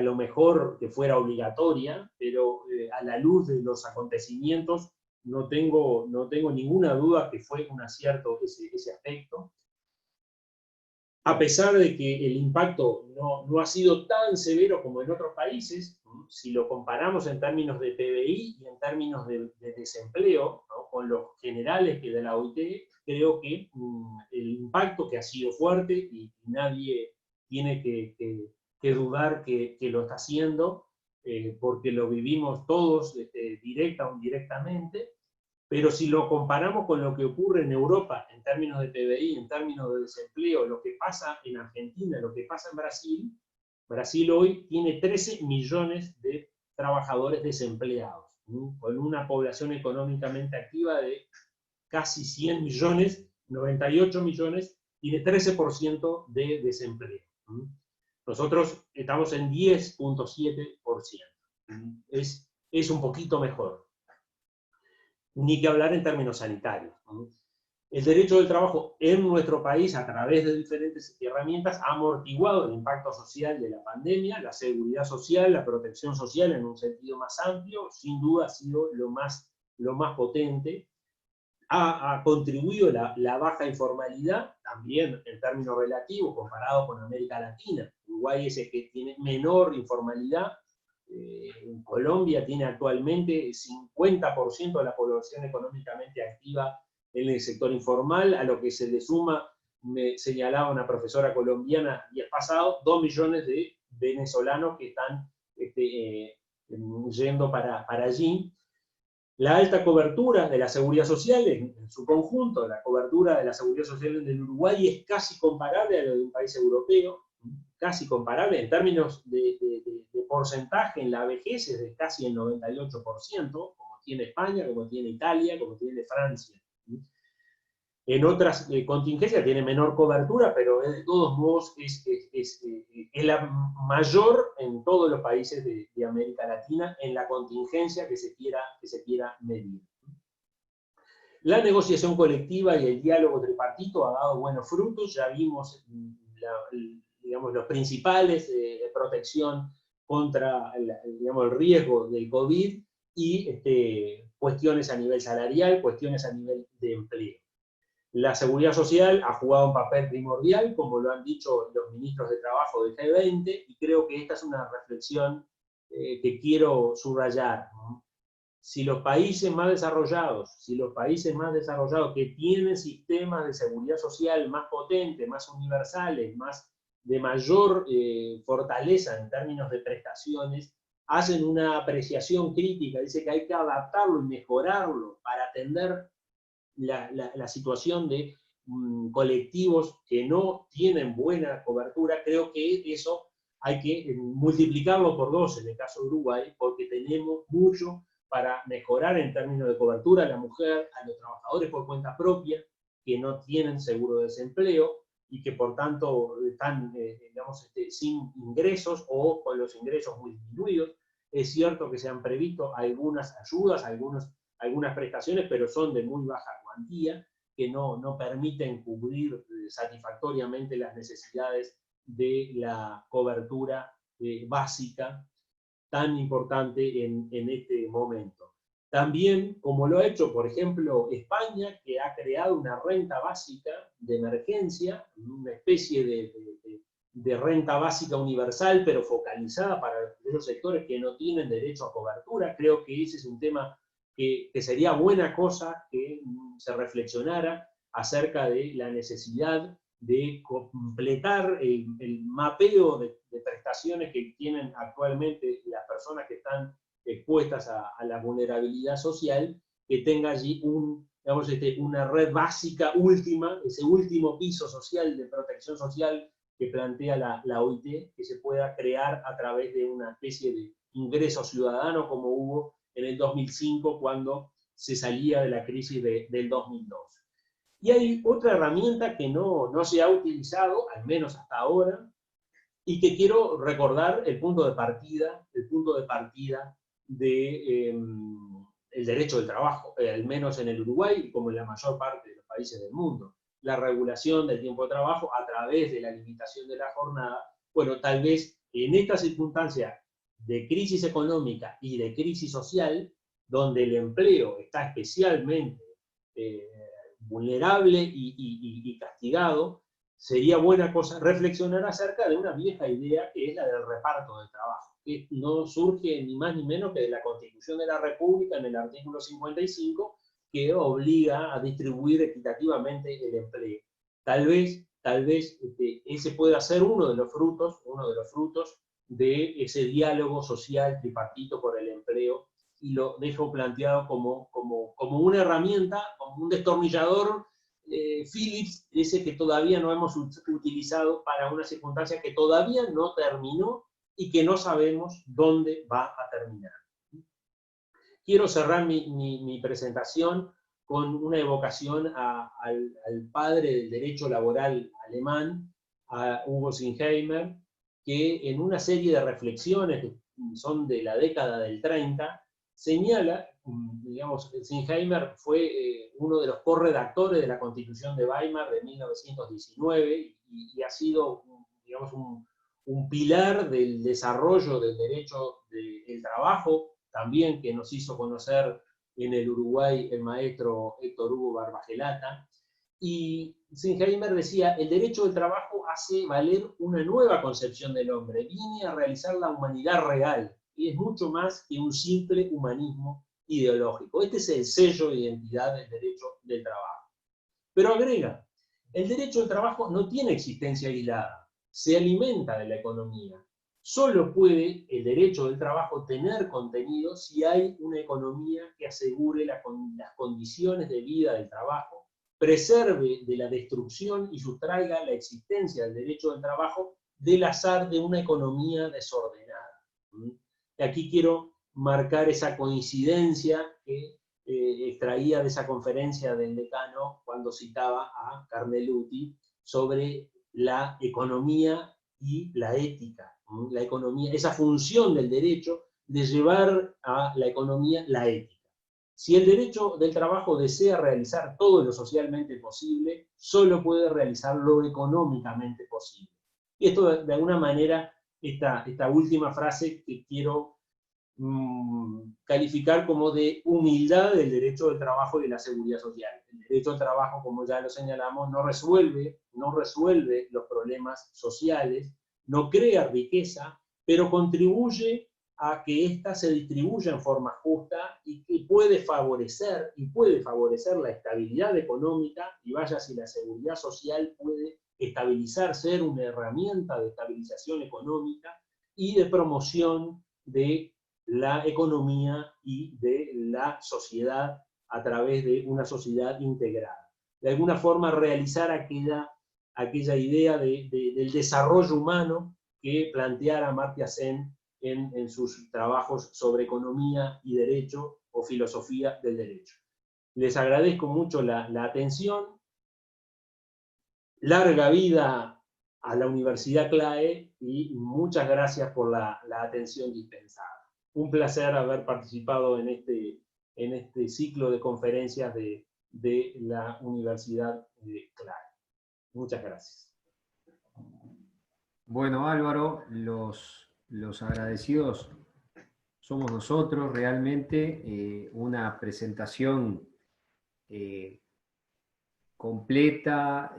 lo mejor que fuera obligatoria, pero a la luz de los acontecimientos no tengo ninguna duda que fue un acierto ese aspecto. A pesar de que el impacto no ha sido tan severo como en otros países, si lo comparamos en términos de PBI y en términos de desempleo, ¿no?, con los generales que de la OIT, creo que el impacto, que ha sido fuerte y nadie tiene que dudar que lo está haciendo, porque lo vivimos todos directa o indirectamente, pero si lo comparamos con lo que ocurre en Europa en términos de PBI, en términos de desempleo, lo que pasa en Argentina, lo que pasa en Brasil, Brasil hoy tiene 13 millones de trabajadores desempleados, con una población económicamente activa de casi 100 millones, 98 millones, tiene 13% de desempleo. Nosotros estamos en 10.7%. Es un poquito mejor. Ni que hablar en términos sanitarios. El derecho del trabajo en nuestro país, a través de diferentes herramientas, ha amortiguado el impacto social de la pandemia, la seguridad social, la protección social en un sentido más amplio, sin duda ha sido lo más potente. Ha contribuido la baja informalidad, también en términos relativos, comparado con América Latina. Uruguay es el que tiene menor informalidad. En Colombia tiene actualmente 50% de la población económicamente activa en el sector informal, a lo que se le suma, me señalaba una profesora colombiana el día pasado, 2 millones de venezolanos que están yendo para allí. La alta cobertura de la seguridad social en su conjunto, la cobertura de la seguridad social en el Uruguay es casi comparable a la de un país europeo, casi comparable en términos de porcentaje en la vejez, es de casi el 98%, como tiene España, como tiene Italia, como tiene Francia. En otras contingencias tiene menor cobertura, pero de todos modos es la mayor en todos los países de América Latina en la contingencia que se quiera medir. La negociación colectiva y el diálogo tripartito ha dado buenos frutos. Ya vimos digamos, los principales de protección contra el riesgo del COVID y cuestiones a nivel salarial, cuestiones a nivel de empleo. La seguridad social ha jugado un papel primordial, como lo han dicho los ministros de Trabajo del G20, y creo que esta es una reflexión que quiero subrayar, ¿no? Si los países más desarrollados, que tienen sistemas de seguridad social más potentes, más universales, de mayor fortaleza en términos de prestaciones, hacen una apreciación crítica, dice que hay que adaptarlo y mejorarlo para atender la situación de colectivos que no tienen buena cobertura. Creo que eso hay que multiplicarlo por 2 en el caso de Uruguay, porque tenemos mucho para mejorar en términos de cobertura a la mujer, a los trabajadores por cuenta propia, que no tienen seguro de desempleo, y que por tanto están digamos, sin ingresos o con los ingresos muy disminuidos. Es cierto que se han previsto algunas ayudas, algunas prestaciones, pero son de muy baja cuantía, que no permiten cubrir satisfactoriamente las necesidades de la cobertura básica tan importante en este momento. También, como lo ha hecho, por ejemplo, España, que ha creado una renta básica de emergencia, una especie de renta básica universal, pero focalizada para esos sectores que no tienen derecho a cobertura. Creo que ese es un tema que sería buena cosa que se reflexionara acerca de la necesidad de completar el mapeo de prestaciones que tienen actualmente las personas que están expuestas a la vulnerabilidad social, que tenga allí una red básica última, ese último piso social de protección social que plantea la OIT, que se pueda crear a través de una especie de ingreso ciudadano como hubo en el 2005 cuando se salía de la crisis del 2002. Y hay otra herramienta que no se ha utilizado, al menos hasta ahora, y que quiero recordar el punto de partida de el derecho del trabajo, al menos en el Uruguay, como en la mayor parte de los países del mundo. La regulación del tiempo de trabajo a través de la limitación de la jornada. Bueno, tal vez en esta circunstancia de crisis económica y de crisis social, donde el empleo está especialmente vulnerable y castigado, sería buena cosa reflexionar acerca de una vieja idea que es la del reparto del trabajo, que no surge ni más ni menos que de la Constitución de la República en el artículo 55, que obliga a distribuir equitativamente el empleo. Tal vez ese pueda ser uno de los frutos de ese diálogo social tripartito por el empleo, y lo dejo planteado como una herramienta, como un destornillador Philips, ese que todavía no hemos utilizado para una circunstancia que todavía no terminó y que no sabemos dónde va a terminar. Quiero cerrar mi presentación con una evocación al padre del derecho laboral alemán, a Hugo Singheimer, que en una serie de reflexiones que son de la década del 30, señala, digamos, Singheimer fue uno de los corredactores de la Constitución de Weimar de 1919 y ha sido, digamos, un pilar del desarrollo del derecho del trabajo, también que nos hizo conocer en el Uruguay el maestro Héctor Hugo Barbagelata. Y Singheimer decía, el derecho del trabajo hace valer una nueva concepción del hombre, viene a realizar la humanidad real, y es mucho más que un simple humanismo ideológico. Este es el sello de identidad del derecho del trabajo. Pero agrega, el derecho del trabajo no tiene existencia aislada, se alimenta de la economía. Solo puede el derecho del trabajo tener contenido si hay una economía que asegure las condiciones de vida del trabajo, preserve de la destrucción y sustraiga la existencia del derecho del trabajo del azar de una economía desordenada. Aquí quiero marcar esa coincidencia que extraía de esa conferencia del decano cuando citaba a Carneluti sobre la economía y la ética. La economía, esa función del derecho de llevar a la economía la ética. Si el derecho del trabajo desea realizar todo lo socialmente posible, solo puede realizar lo económicamente posible. Y esto, de alguna manera, esta última frase que quiero calificar como de humildad del derecho del trabajo y de la seguridad social. El derecho al trabajo, como ya lo señalamos, no resuelve los problemas sociales, no crea riqueza, pero contribuye a que ésta se distribuya en forma justa y que puede favorecer la estabilidad económica, y vaya si la seguridad social puede estabilizar, ser una herramienta de estabilización económica y de promoción de la economía y de la sociedad a través de una sociedad integrada. De alguna forma realizar aquella idea del desarrollo humano que planteara Amartya Sen en sus trabajos sobre economía y derecho o filosofía del derecho. Les agradezco mucho la atención. Larga vida a la Universidad CLAE y muchas gracias por la atención dispensada. Un placer haber participado en este en este ciclo de conferencias de la Universidad de CLAE. Muchas gracias. Bueno, Álvaro, los agradecidos somos nosotros, realmente una presentación completa,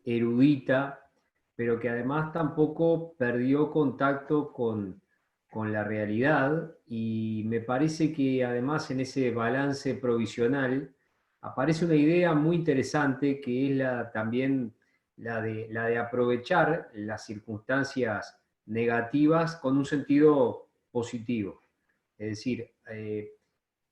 erudita, pero que además tampoco perdió contacto con la realidad, y me parece que además en ese balance provisional aparece una idea muy interesante, que es también la de aprovechar las circunstancias negativas con un sentido positivo. Es decir,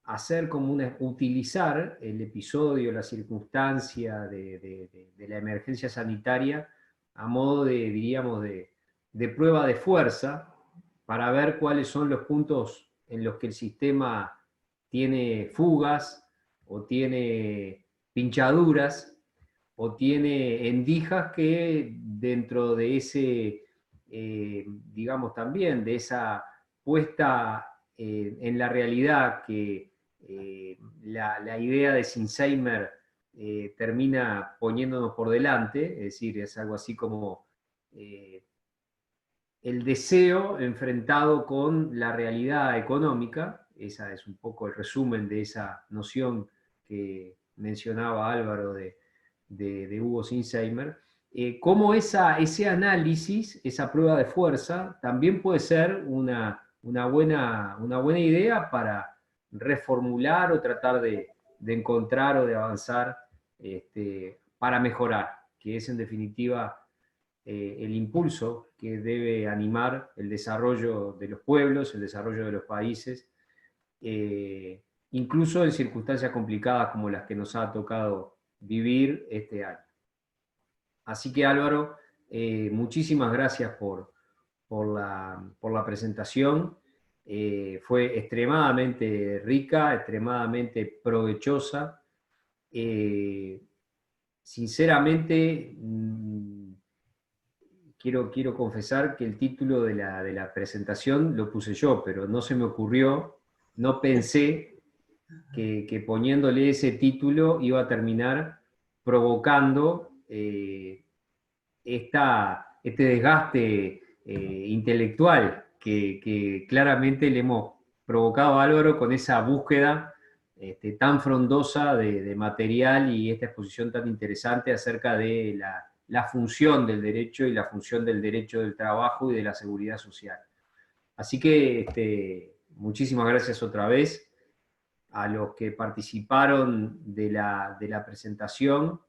hacer como utilizar el episodio, la circunstancia de la emergencia sanitaria a modo diríamos, de prueba de fuerza, para ver cuáles son los puntos en los que el sistema tiene fugas, o tiene pinchaduras, o tiene endijas que dentro de ese, digamos también, de esa puesta en la realidad que la idea de Sinsheimer termina poniéndonos por delante, es decir, es algo así como el deseo enfrentado con la realidad económica. Esa es un poco el resumen de esa noción que mencionaba Álvaro de Hugo Sinsheimer. Cómo ese análisis, esa prueba de fuerza, también puede ser una buena idea para reformular o tratar de encontrar o de avanzar para mejorar, que es en definitiva el impulso que debe animar el desarrollo de los pueblos, el desarrollo de los países, incluso en circunstancias complicadas como las que nos ha tocado vivir este año. Así que Álvaro, muchísimas gracias por la presentación. Fue extremadamente rica, extremadamente provechosa. Sinceramente, quiero confesar que el título de la presentación lo puse yo, pero no se me ocurrió, no pensé que poniéndole ese título iba a terminar provocando este desgaste intelectual que claramente le hemos provocado a Álvaro con esa búsqueda tan frondosa de material, y esta exposición tan interesante acerca de la función del derecho y la función del derecho del trabajo y de la seguridad social. Así que muchísimas gracias otra vez a los que participaron de la presentación.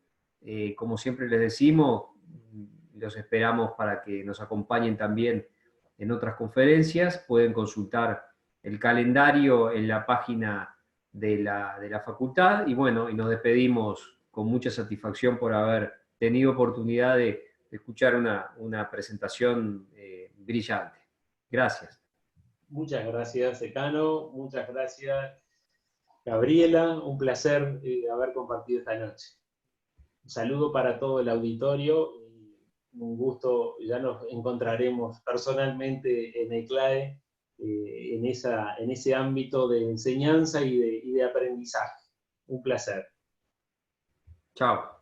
Como siempre les decimos, los esperamos para que nos acompañen también en otras conferencias. Pueden consultar el calendario en la página de la facultad, y bueno, y nos despedimos con mucha satisfacción por haber tenido oportunidad de escuchar una presentación brillante. Gracias. Muchas gracias, decano. Muchas gracias, Gabriela. Un placer haber compartido esta noche. Un saludo para todo el auditorio. Un gusto, ya nos encontraremos personalmente en el CLAE, en ese ámbito de enseñanza y de aprendizaje. Un placer. Chao.